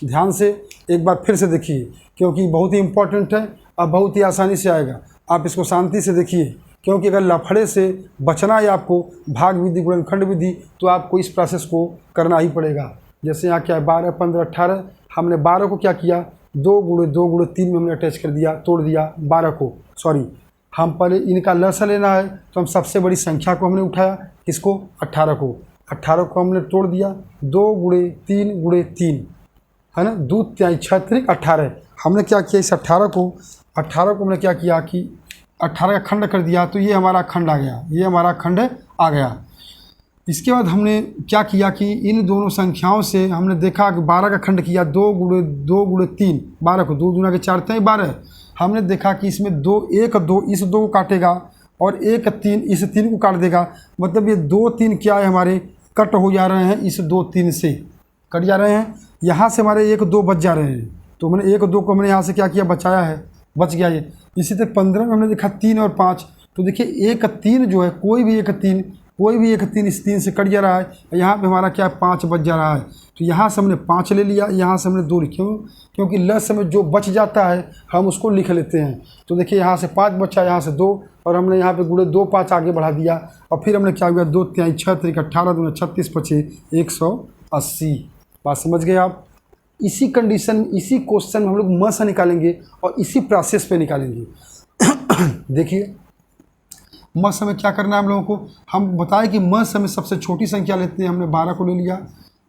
ध्यान से एक बार फिर से देखिए क्योंकि बहुत ही इंपॉर्टेंट है, अब बहुत ही आसानी से आएगा। आप इसको शांति से देखिए, क्योंकि अगर लफड़े से बचना है आपको भाग विधि गुणनखंड विधि, तो आपको इस प्रोसेस को करना ही पड़ेगा। जैसे यहाँ क्या है 12 15 18, हमने 12 को क्या किया 2 गुणे 3 में हमने अटैच कर दिया, तोड़ दिया 12 को। सॉरी, हम पहले इनका लसा लेना है तो हम सबसे बड़ी संख्या को हमने उठाया, किसको 18 को। 18 को हमने तोड़ दिया, 2 गुणे 3 है ना, 2 3 6 त्रिक 18। हमने क्या किया इस 18 को हमने क्या किया कि 18 का खंड कर दिया, तो ये हमारा खंड आ गया, ये हमारा खंड आ गया। इसके बाद हमने क्या किया कि इन दोनों संख्याओं से हमने देखा कि 12 का खंड किया, 2 गुणे 3 12 को 2 दूना के 4 3 12। हमने देखा कि इसमें 1 2 इस 2 को काटेगा और 1 3 इस 3 को काट देगा, मतलब ये 2 3 क्या है हमारे कट हो जा रहे हैं, इस 2 3 से कट जा रहे हैं। यहाँ से हमारे 1 2 बच जा रहे हैं, तो मैंने 1 2 को हमने यहाँ से क्या किया बचाया है, बच गया ये। इसी तरह 15 में हमने देखा 3 और 5, तो देखिए 1 3 जो है कोई भी एक 3 इस 3 से कट जा रहा है, यहाँ पे हमारा क्या 5 बच जा रहा है। तो यहाँ से हमने 5 ले लिया, यहाँ से हमने 2 लिखे, क्योंकि लस में जो बच जाता है हम उसको लिख लेते हैं। तो देखिए यहाँ से 5 बचा, यहाँ से 2, और हमने यहाँ पे गुणे 2 5 आगे बढ़ा दिया, और फिर हमने क्या हुआ 2 3 6 त्रिक 18 दूना 36 पचे 180। बात समझ गए आप। इसी कंडीशन इसी क्वेश्चन में हम लोग मसा निकालेंगे और इसी प्रोसेस पे निकालेंगे। देखिए म समय क्या करना है हम लोगों को, हम बताएं कि म समय सबसे छोटी संख्या लेते हैं, हमने 12 को ले लिया।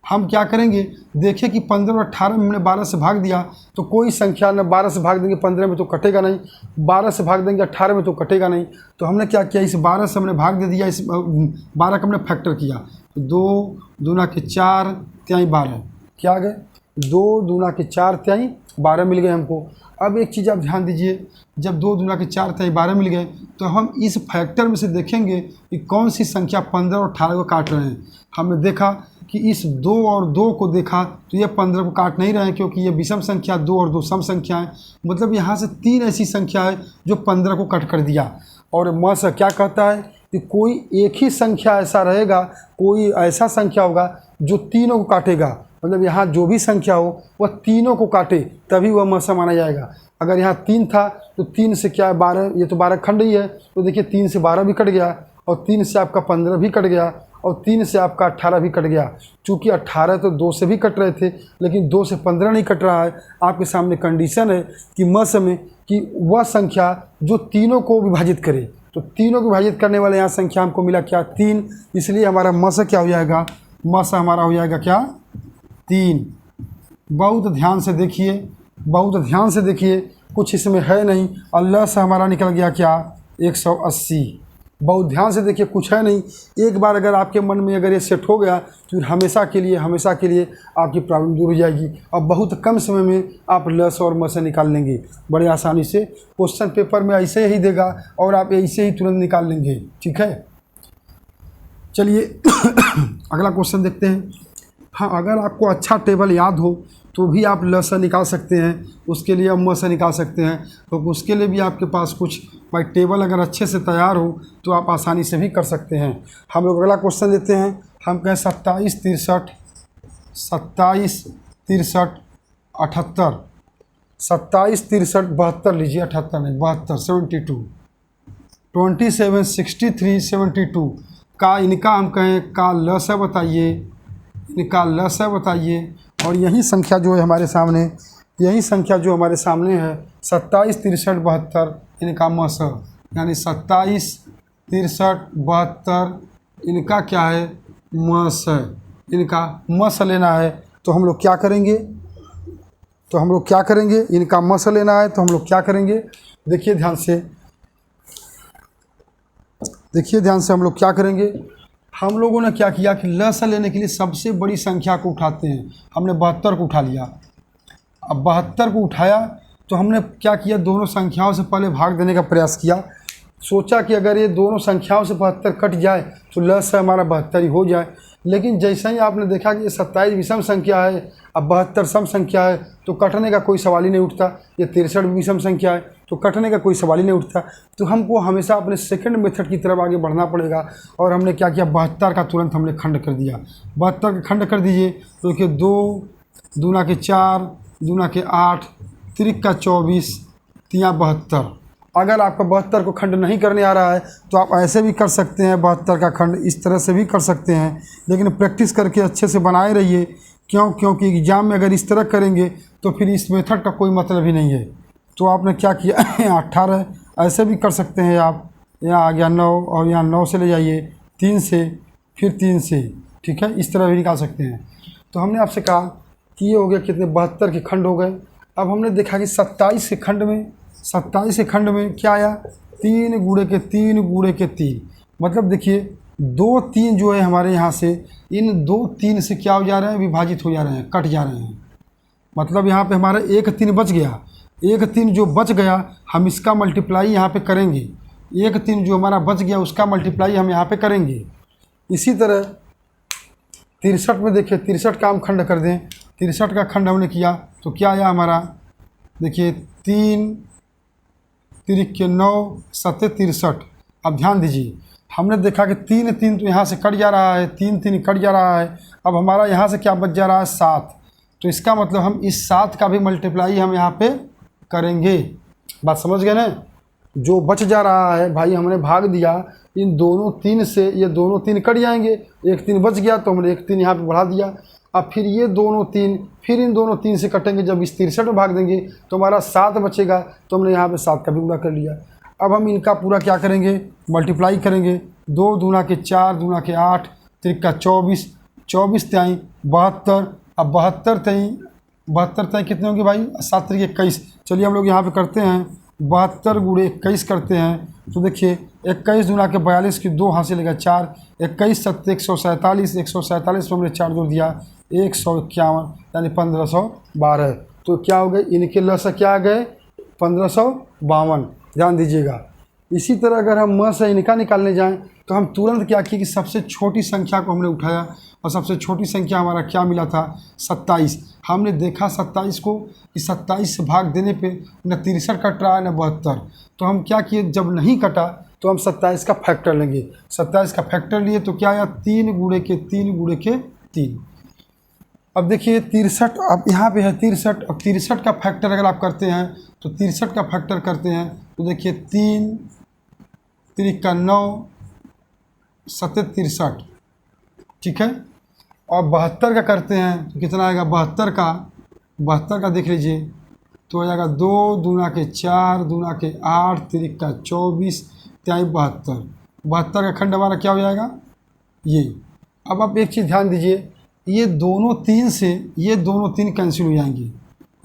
हम क्या करेंगे, देखें कि 15 और 18 में हमने 12 से भाग दिया तो कोई संख्या न 12 से भाग देंगे 15 में तो कटेगा नहीं, 12 से भाग देंगे 18 में तो कटेगा नहीं। तो हमने क्या किया, इस 12 से हमने भाग दे दिया, इस 12 का हमने फैक्टर किया। तो 2 दूना के 4 त्याई 12, क्या आ गए 2 दूना के 4 त्याई 12 मिल गए हमको। अब एक चीज़ आप ध्यान दीजिए, जब 2 दूना के 4 त्याई 12 मिल गए तो हम इस फैक्टर में से देखेंगे कि कौन सी संख्या 15 और 18 को काट रहे हैं। हमने देखा कि इस 2 और 2 को देखा तो ये 15 को काट नहीं रहे हैं, क्योंकि ये विषम संख्या 2 और 2 सम संख्या है। मतलब यहाँ से 3 ऐसी संख्या है जो 15 को कट कर दिया। और म से क्या कहता है कि कोई एक ही संख्या ऐसा रहेगा, कोई ऐसा संख्या होगा जो तीनों को काटेगा। मतलब यहाँ जो भी संख्या हो वह तीनों को काटे तभी वह म से माना जाएगा। अगर यहाँ 3 था तो 3 से क्या है 12, ये तो 12 खंड ही है, तो देखिए 3 से 12 भी कट गया और 3 से आपका 15 भी कट गया और 3 से आपका 18 भी कट गया। चूँकि 18 तो 2 से भी कट रहे थे, लेकिन 2 से 15 नहीं कट रहा है। आपके सामने कंडीशन है कि म में कि वह संख्या जो तीनों को विभाजित करे, तो तीनों को विभाजित करने वाले यहाँ संख्या हमको मिला क्या 3, इसलिए हमारा म से क्या हो जाएगा, म से हमारा हो जाएगा क्या 3। बहुत ध्यान से देखिए, बहुत ध्यान से देखिए, कुछ इसमें है नहीं। अल्लाह से हमारा निकल गया क्या 180। बहुत ध्यान से देखिए, कुछ है नहीं। एक बार अगर आपके मन में अगर ये सेट हो गया तो हमेशा के लिए आपकी प्रॉब्लम दूर हो जाएगी और बहुत कम समय में आप लस और मस निकाल लेंगे बड़े आसानी से। क्वेश्चन पेपर में ऐसे ही देगा और आप ऐसे ही तुरंत निकाल लेंगे। ठीक है, चलिए अगला क्वेश्चन देखते हैं। हाँ, अगर आपको अच्छा टेबल याद हो तो भी आप ल से निकाल सकते हैं, उसके लिए आप म से निकाल सकते हैं। तो उसके लिए भी आपके पास कुछ भाई टेबल अगर अच्छे से तैयार हो तो आप आसानी से भी कर सकते हैं। हम लोग अगला क्वेश्चन देते हैं। हम कहें 27 63 78, 27 63 72 लीजिए, 78 नहीं 72, 27 63 72 का इनका हम कहें का ल से बताइए, इनका ल से बताइए। और यही संख्या जो है हमारे सामने, यही संख्या जो हमारे सामने है 27 63 72 इनका म स, यानी 27 63 72 इनका क्या है म स, इनका म स लेना है। तो हम लोग क्या करेंगे, इनका म स लेना है तो हम लोग क्या करेंगे, देखिए ध्यान से हम लोग क्या करेंगे। हम लोगों ने क्या किया कि ल से लेने के लिए सबसे बड़ी संख्या को उठाते हैं। हमने 72 को उठा लिया। अब 72 को उठाया तो हमने क्या किया, दोनों संख्याओं से पहले भाग देने का प्रयास किया। सोचा कि अगर ये दोनों संख्याओं से 72 कट जाए तो ल से हमारा 72 ही हो जाए। लेकिन जैसे ही आपने देखा कि ये 27 विषम संख्या है, अब 72 सम संख्या है, तो कटने का कोई सवाल ही नहीं उठता। ये 63 विषम संख्या है तो कटने का कोई सवाल ही नहीं उठता। तो हमको हमेशा अपने सेकंड मेथड की तरफ आगे बढ़ना पड़ेगा। और हमने क्या किया, 72 का तुरंत हमने खंड कर दिया। 72 का खंड कर दीजिए तो देखिए 2 दूना के 4 दूना के 8 त्रिक का 24 तिया 72। अगर आपका 72 को खंड नहीं करने आ रहा है तो आप ऐसे भी कर सकते हैं, 72 का खंड इस तरह से भी कर सकते हैं। लेकिन प्रैक्टिस करके अच्छे से बनाए रहिए, क्योंकि एग्ज़ाम में अगर इस तरह करेंगे तो फिर इस मेथड का कोई मतलब ही नहीं है। तो आपने क्या किया 18 ऐसे भी कर सकते हैं आप। यहाँ आ गया 9 और यहाँ 9 से ले जाइए 3 से, फिर 3 से, ठीक है, इस तरह भी निकाल सकते हैं। तो हमने आपसे कहा कि ये हो गया कितने 72 के खंड हो गए। अब हमने देखा कि 27 के खंड में क्या आया, 3 गुणे के 3, मतलब देखिए 2 3 जो है हमारे यहाँ से, इन 2 3 से क्या हो जा रहे हैं, विभाजित हो जा रहे हैं, कट जा रहे हैं। मतलब यहाँ पे हमारा 1 3 बच गया। 1 3 जो बच गया हम इसका मल्टीप्लाई यहाँ पे करेंगे। 1 3 जो हमारा बच गया उसका मल्टीप्लाई हम यहाँ पे करेंगे। इसी तरह 63 में देखिए, 63 का हम खंड कर दें। 63 का खंड हमने किया तो क्या आया हमारा, देखिए 3 3 के 9 7 63। अब ध्यान दीजिए, हमने देखा कि 3 3 तो यहाँ से कट जा रहा है, 3 3 कट जा रहा है। अब हमारा यहाँ से क्या बच जा रहा है 7। तो इसका मतलब हम इस 7 का भी मल्टीप्लाई हम यहाँ पे करेंगे। बात समझ गए ना। जो बच जा रहा है भाई हमने भाग दिया, इन दोनों 3 से ये दोनों 3 कट जाएंगे, 1 3 बच गया तो हमने 1 3 यहाँ पे बढ़ा दिया। अब फिर ये दोनों 3 फिर इन दोनों 3 से कटेंगे, जब इस 63 में भाग देंगे तो हमारा 7 बचेगा, तो हमने यहाँ पे 7 का भी गुणा कर लिया। अब हम इनका पूरा क्या करेंगे, मल्टीप्लाई करेंगे। 2 दूना के 4, दूना के 8, त्रिका 24, 24 त्याई 72। अब 72 त्याई कितने होंगे भाई, 7 त्रिक 21। चलिए हम लोग यहाँ पे करते हैं 72 गुणे 21 करते हैं। तो देखिए 21 दूना के 42 की 2 हाथ से लेगा 4, 21 7 147, 147 में हमने 4 जोड़ दिया 151, यानी 1512। तो क्या हो गए, इनके लस क्या आ गए 1552, ध्यान दीजिएगा। इसी तरह अगर हम म से इनका निकालने जाएं तो हम तुरंत क्या किए कि सबसे छोटी संख्या को हमने उठाया और सबसे छोटी संख्या हमारा क्या मिला था 27। हमने देखा 27 को कि 27 से भाग देने पे न 63 कट रहा है न 72। तो हम क्या किए, जब नहीं कटा तो हम 27 का फैक्टर लेंगे। 27 का फैक्टर लिए तो क्या आया 3 गुणे के 3 गुणे के 3। अब देखिए 63, अब यहाँ पे है 63। अब 63 का फैक्टर अगर आप करते हैं तो 63 का फैक्टर करते हैं तो देखिए 3 3 का 9 7 63, ठीक है। और 72 का करते हैं तो कितना आएगा 72 का देख लीजिए तो हो जाएगा 2 दूना के 4, दूना के 8, त्रिक का 24, त्याई 72। 72 का खंड हमारा क्या हो जाएगा ये। अब आप एक चीज़ ध्यान दीजिए, ये दोनों 3 से ये दोनों 3 कैंसिल हो जाएंगे,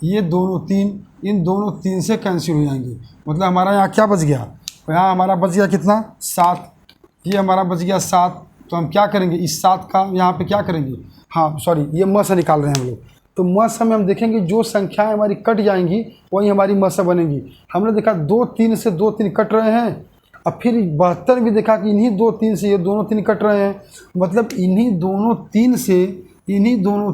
ये दोनों 3 इन दोनों 3 से कैंसिल हो जाएंगे। मतलब हमारा यहाँ क्या बच गया, यहाँ हमारा बच गया कितना 7, ये हमारा बच गया 7। तो हम क्या करेंगे, इस 7 का यहाँ पे क्या करेंगे, हाँ सॉरी ये म से निकाल रहे हैं हम लोग। तो म से में हम देखेंगे जो संख्याएं हमारी कट जाएंगी वही हमारी म से बनेंगी। हमने देखा 2 3 से 2 3 कट रहे हैं। अब फिर 72 भी देखा कि इन्हीं 2 3 से ये दोनों 3 कट रहे हैं। मतलब इन्हीं दोनों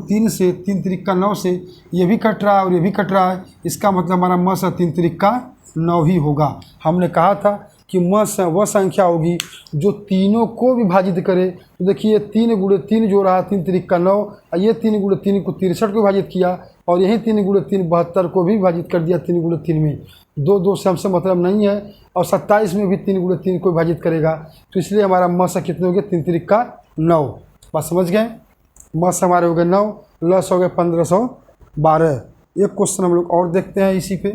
3 से 3 त्रिक का 9 से ये भी कट रहा है और ये भी कट रहा है। इसका मतलब हमारा म से 3 त्रिक का 9 ही होगा। हमने कहा था कि म से वह संख्या होगी जो तीनों को विभाजित करे। तो देखिए 3 गुणे 3 जो रहा 3 त्रिक का 9, और ये 3 गुणे 3 को 63 को विभाजित किया और यही 3 गुणे 3 72 को भी विभाजित कर दिया 3 गुणे 3 में। 2 2 से हमसे मतलब नहीं है। और 27 में भी 3 गुणे 3 को विभाजित करेगा। तो इसलिए हमारा म से कितने हो गए 3 त्रिक का 9। बात समझ गए। म से हमारे हो गए 9, लस हो गए 1512। एक क्वेश्चन हम लोग और देखते हैं इसी पे,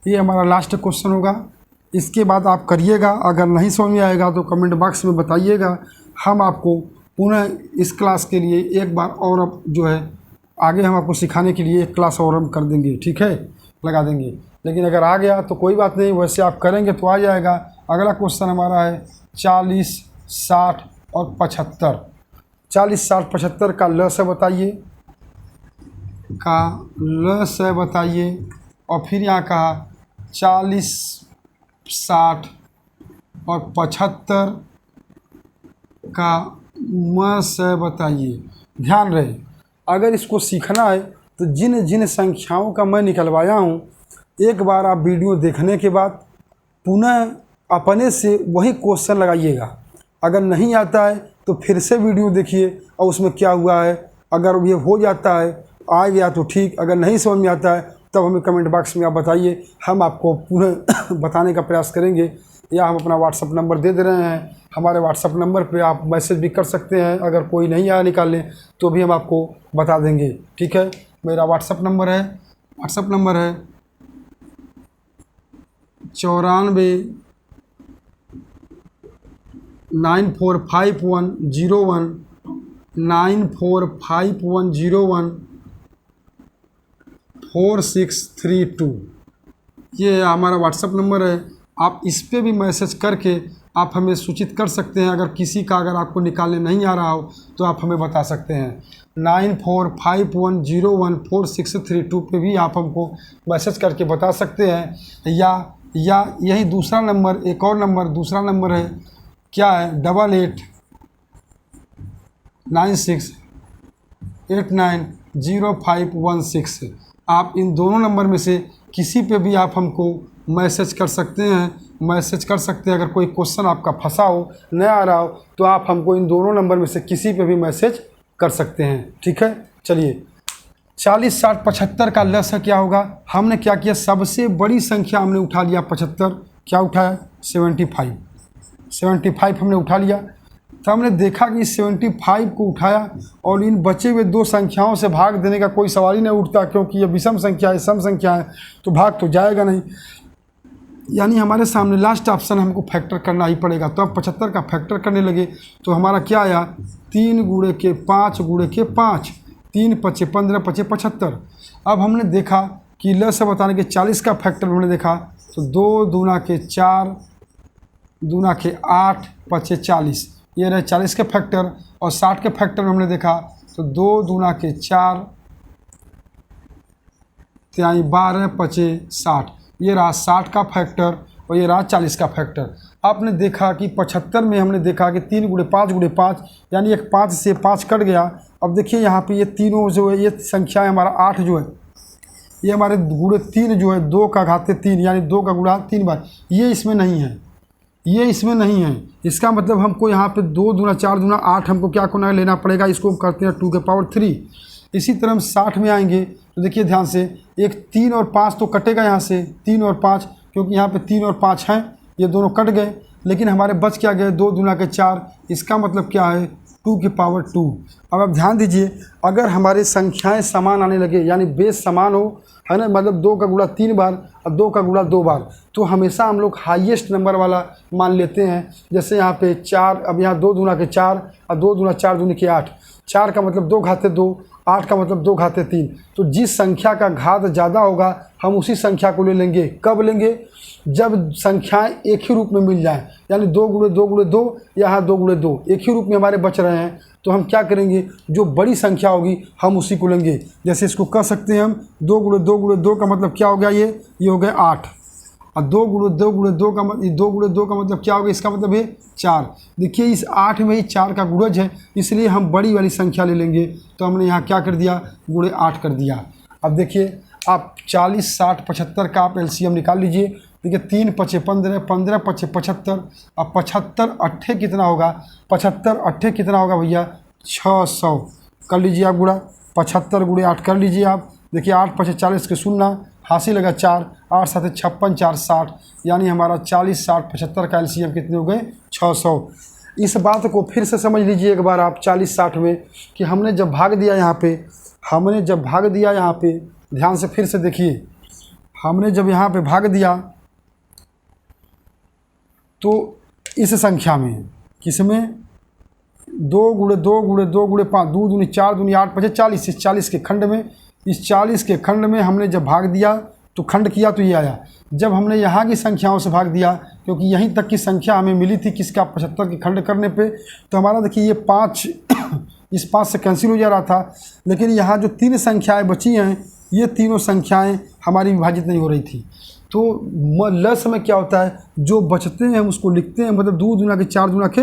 ये हमारा लास्ट क्वेश्चन होगा। इसके बाद आप करिएगा, अगर नहीं समझ में आएगा तो कमेंट बॉक्स में बताइएगा। हम आपको पुनः इस क्लास के लिए एक बार और अब जो है आगे हम आपको सिखाने के लिए एक क्लास और हम कर देंगे, ठीक है, लगा देंगे। लेकिन अगर आ गया तो कोई बात नहीं, वैसे आप करेंगे तो आ जाएगा। अगला क्वेश्चन हमारा है 40 60 और 75। 40 60 75 का ल से बताइए, बताइए। और फिर यहाँ कहा 40 60 और 75 का म से बताइए। ध्यान रहे, अगर इसको सीखना है तो जिन जिन संख्याओं का मैं निकलवाया हूँ एक बार आप वीडियो देखने के बाद पुनः अपने से वही क्वेश्चन लगाइएगा। अगर नहीं आता है तो फिर से वीडियो देखिए और उसमें क्या हुआ है, अगर ये हो जाता है आ गया तो ठीक, अगर नहीं समझ में आता है तब हमें कमेंट बॉक्स में आप बताइए, हम आपको पुनः बताने का प्रयास करेंगे। या हम अपना व्हाट्सअप नंबर दे दे रहे हैं, हमारे व्हाट्सअप नंबर पे आप मैसेज भी कर सकते हैं। अगर कोई नहीं आया निकालने तो भी हम आपको बता देंगे, ठीक है। मेरा व्हाट्सअप नंबर है 94 945101 945101 4632। ये हमारा व्हाट्सअप नंबर है। आप इस पे भी मैसेज करके आप हमें सूचित कर सकते हैं। अगर किसी का अगर आपको निकालने नहीं आ रहा हो तो आप हमें बता सकते हैं। 9451014632 पे भी आप हमको मैसेज करके बता सकते हैं। या यही दूसरा नंबर, एक और नंबर, दूसरा नंबर है क्या है 8896890516। आप इन दोनों नंबर में से किसी पे भी आप हमको मैसेज कर सकते हैं। अगर कोई क्वेश्चन आपका फंसा हो, नहीं आ रहा हो तो आप हमको इन दोनों नंबर में से किसी पे भी मैसेज कर सकते हैं, ठीक है। चलिए 40 60 75 का लक्ष्य क्या होगा। हमने क्या किया, सबसे बड़ी संख्या हमने उठा लिया 75। क्या उठाया 75 हमने उठा लिया। तो हमने देखा कि 75 को उठाया और इन बचे हुए 2 संख्याओं से भाग देने का कोई सवाल ही नहीं उठता, क्योंकि ये विषम संख्या है, सम संख्या है तो भाग तो जाएगा नहीं। यानी हमारे सामने लास्ट ऑप्शन हमको फैक्टर करना ही पड़ेगा। तो अब 75 का फैक्टर करने लगे तो हमारा क्या आया, 3 गुणे के 5 गुणे के 5, 3 पचे 15 पचे 75। अब हमने देखा कि ल से बताने के 40 का फैक्टर हमने देखा तो 2 दूना के 4 दूना के 8 पचे 40, ये रहे 40 के फैक्टर। और 60 के फैक्टर हमने देखा तो 2 दूना के 4 त्याई 12 पचे 60, ये रहा 60 का फैक्टर और ये रहा 40 का फैक्टर। आपने देखा कि 75 में हमने देखा कि 3 गुणे 5 यानी एक 5 से 5 कट गया। अब देखिए यहाँ पे ये तीनों जो है, ये संख्या है हमारा 8 जो है, ये हमारे गुणे 3 जो है 2 का घाते 3 यानी 2 का गुणा 3 बार, ये इसमें नहीं है, ये इसमें नहीं है। इसका मतलब हमको यहाँ पे 2 दूना 4 दूना 8 हमको क्या करना लेना पड़ेगा, इसको करते हैं 2 के पावर 3। इसी तरह हम 60 में आएंगे तो देखिए ध्यान से, एक 3 और 5 तो कटेगा यहाँ से, 3 और 5, क्योंकि यहाँ पे 3 और 5 हैं, ये दोनों कट गए, लेकिन हमारे बच क्या गए 2 दूना के 4, इसका मतलब क्या है 2 की पावर 2। अब आप ध्यान दीजिए, अगर हमारे संख्याएं समान आने लगे यानी बेस समान हो, है ना, मतलब 2 का गुणा 3 बार और 2 का गुणा 2 बार, तो हमेशा हम लोग हाईएस्ट नंबर वाला मान लेते हैं। जैसे यहाँ पे 4, अब यहाँ 2 दूना के 4 और 2 दूना 4 दूनी के 8, 4 का मतलब 2 घाते 2, 8 का मतलब 2 घाते 3। तो जिस संख्या का घात ज़्यादा होगा हम उसी संख्या को ले लेंगे। कब लेंगे, जब संख्याएं एक ही रूप में मिल जाएं, यानी 2 गुणे 2 गुणे 2, यहाँ 2 गुणे 2 एक ही रूप में हमारे बच रहे हैं, तो हम क्या करेंगे, जो बड़ी संख्या होगी हम उसी को लेंगे। जैसे इसको कह सकते हैं हम 2 गुणे 2 गुणे 2 का मतलब क्या हो गया, ये हो गया 8, और 2 गुणे 2 गुणे 2 का 2 गुणे 2 का मतलब क्या होगा, इसका मतलब है 4। देखिए इस 8 में ही 4 का गुणज है, इसलिए हम बड़ी वाली संख्या ले लेंगे। तो हमने यहाँ क्या कर दिया, गुणे 8 कर दिया। अब देखिए आप 40 60 75 का आप एलसीएम निकाल लीजिए। देखिए 3 पचे 15, 15 पचे 75, अब 75 अट्ठे कितना होगा, 75 अट्ठे कितना होगा भैया 600। कर लीजिए आप गुणा, 75 गुणे 8 कर लीजिए आप। देखिए 8 पचे 40 के 0, हासिल लगा 4, 8 7 56 4 60, यानी हमारा 40 60 75 का एलसीएम कितने हो गए 600। इस बात को फिर से समझ लीजिए एक बार आप 40 60 में, कि हमने जब भाग दिया यहाँ पे, हमने जब भाग दिया यहाँ पे, ध्यान से फिर से देखिए, हमने जब यहाँ पे भाग दिया तो इस संख्या में, किसमें 2 गुणे 2 गुणे 2 गुणे 5, 2 दूनी 4 दूनी 8 पचे 40, इस 40 के खंड में, इस 40 के खंड में हमने जब भाग दिया तो खंड किया तो ये आया। जब हमने यहाँ की संख्याओं से भाग दिया, क्योंकि यहीं तक की संख्या हमें मिली थी किसका 75 के खंड करने पे, तो हमारा देखिए ये 5 इस 5 से कैंसिल हो जा रहा था, लेकिन यहाँ जो 3 संख्याएँ बची हैं, ये तीनों संख्याएँ हमारी विभाजित नहीं हो रही थी। तो लस में क्या होता है, जो बचते हैं हम उसको लिखते हैं, मतलब 2 दूना के 4 दूना के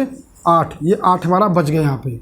8, ये 8 हमारा बच गए यहाँ पे।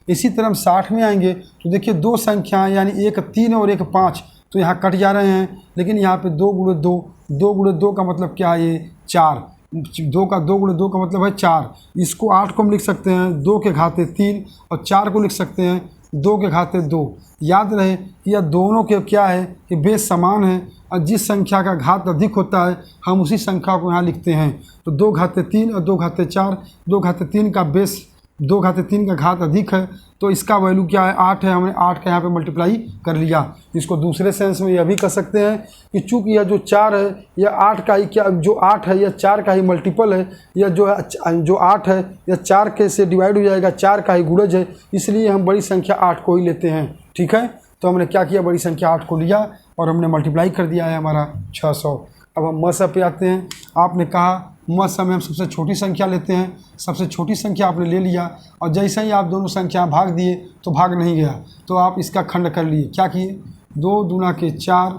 इसी तरह हम 60 में आएंगे तो देखिए 2 संख्याएं यानी एक 3 और एक 5 तो यहाँ कट जा रहे हैं, लेकिन यहाँ पे 2 गुणे 2, 2 गुणे 2 का मतलब क्या है, ये 4, 2 का 2 गुणे 2 का मतलब है 4। इसको 8 को हम लिख सकते हैं 2 के घाते 3 और 4 को लिख सकते हैं 2 के घाते 2। याद रहे कि यह दोनों के क्या है कि बेस समान है, और जिस संख्या का घात अधिक होता है हम उसी संख्या को यहाँ लिखते हैं। तो 2 घाते 3 और 2 घाते 4, 2 घाते 3 का बेस 2 घाते 3 का घात अधिक है, तो इसका वैल्यू क्या है 8 है, हमने 8 का यहाँ पे मल्टीप्लाई कर लिया। इसको दूसरे सेंस में यह भी कह सकते हैं कि चूँकि यह जो 4 है यह 8 का ही, क्या जो 8 है यह 4 का ही मल्टीपल है, यह जो 8 है यह 4 के से डिवाइड हो जाएगा, 4 का ही गुणज है, इसलिए हम बड़ी संख्या 8 को ही लेते हैं। ठीक है, तो हमने क्या किया, बड़ी संख्या 8 को लिया और हमने मल्टीप्लाई कर दिया है हमारा 600। अब हम मसब पे आते हैं। आपने कहा मसब में हम सबसे छोटी संख्या लेते हैं, सबसे छोटी संख्या आपने ले लिया, और जैसे ही आप दोनों संख्या भाग दिए तो भाग नहीं गया, तो आप इसका खंड कर लिए। क्या किए, 2 दूना के 4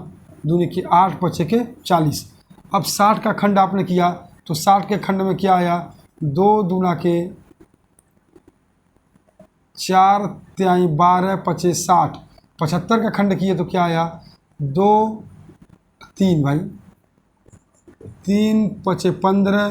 दूनी के 8 पचे के 40। अब 60 का खंड आपने किया तो 60 के खंड में क्या आया, 2 दूना के 4 त्याई 12 पचे 60। 75 का खंड किए तो क्या आया, 2 3 भाई 3 पचे 15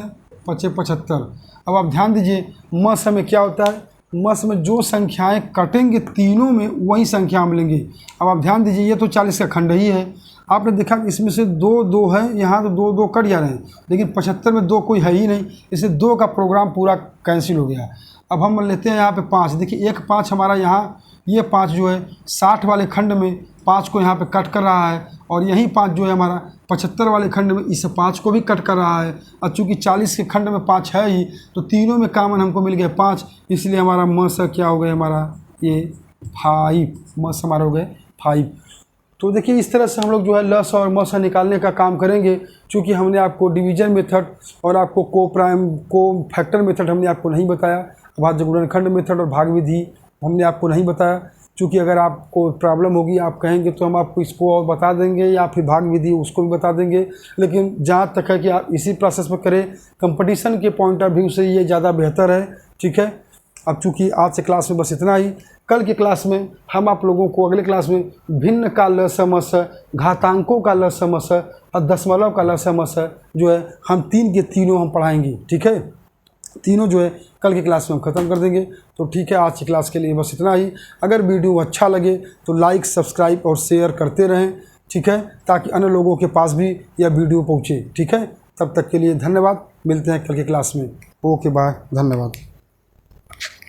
पचे 75। अब आप ध्यान दीजिए मस में क्या होता है, मस में जो संख्याएं कटेंगे तीनों में वही संख्या हम लेंगे। अब आप ध्यान दीजिए ये तो 40 का खंड ही है, आपने देखा कि इसमें से 2 2 है, यहाँ तो 2 2 कट जा रहे हैं, लेकिन 75 में 2 कोई है ही नहीं, इससे 2 का प्रोग्राम पूरा कैंसिल हो गया। अब हम लेते हैं यहाँ पे 5, देखिए 1 5 हमारा यहाँ ये 5 जो है 60 वाले खंड में 5 को यहाँ पे कट कर रहा है, और यही 5 जो है हमारा 75 वाले खंड में इस 5 को भी कट कर रहा है। और चूँकि 40 के खंड में 5 है ही, तो तीनों में कॉमन हमको मिल गया 5, इसलिए हमारा मस क्या हो गया, हमारा ये 5 मस हमारा हो गए 5। तो देखिए इस तरह से हम लोग जो है लस और मस निकालने का काम करेंगे। चूँकि हमने आपको डिवीजन मेथड और आपको को फैक्टर मेथड हमने आपको नहीं बताया, अभाज्य गुणनखंड मेथड और भाग विधि हमने आपको नहीं बताया। चूँकि अगर आपको प्रॉब्लम होगी, आप कहेंगे, तो हम आपको इसको और बता देंगे, या फिर भाग विधि उसको भी बता देंगे। लेकिन जहाँ तक है कि आप इसी प्रोसेस में करें, कंपटीशन के पॉइंट ऑफ व्यू से ये ज़्यादा बेहतर है। ठीक है, अब चूँकि आज से क्लास में बस इतना ही। कल की क्लास में हम आप लोगों को अगले क्लास में भिन्न का लसमस, घातांकों का लसमस और दशमलव का लसमस जो है हम तीन के तीनों हम पढ़ाएंगे। ठीक है, तीनों जो है कल की क्लास में हम ख़त्म कर देंगे। तो ठीक है, आज की क्लास के लिए बस इतना ही। अगर वीडियो अच्छा लगे तो लाइक, सब्सक्राइब और शेयर करते रहें। ठीक है, ताकि अन्य लोगों के पास भी यह वीडियो पहुँचे। ठीक है, तब तक के लिए धन्यवाद। मिलते हैं कल की क्लास में। ओके बाय, धन्यवाद।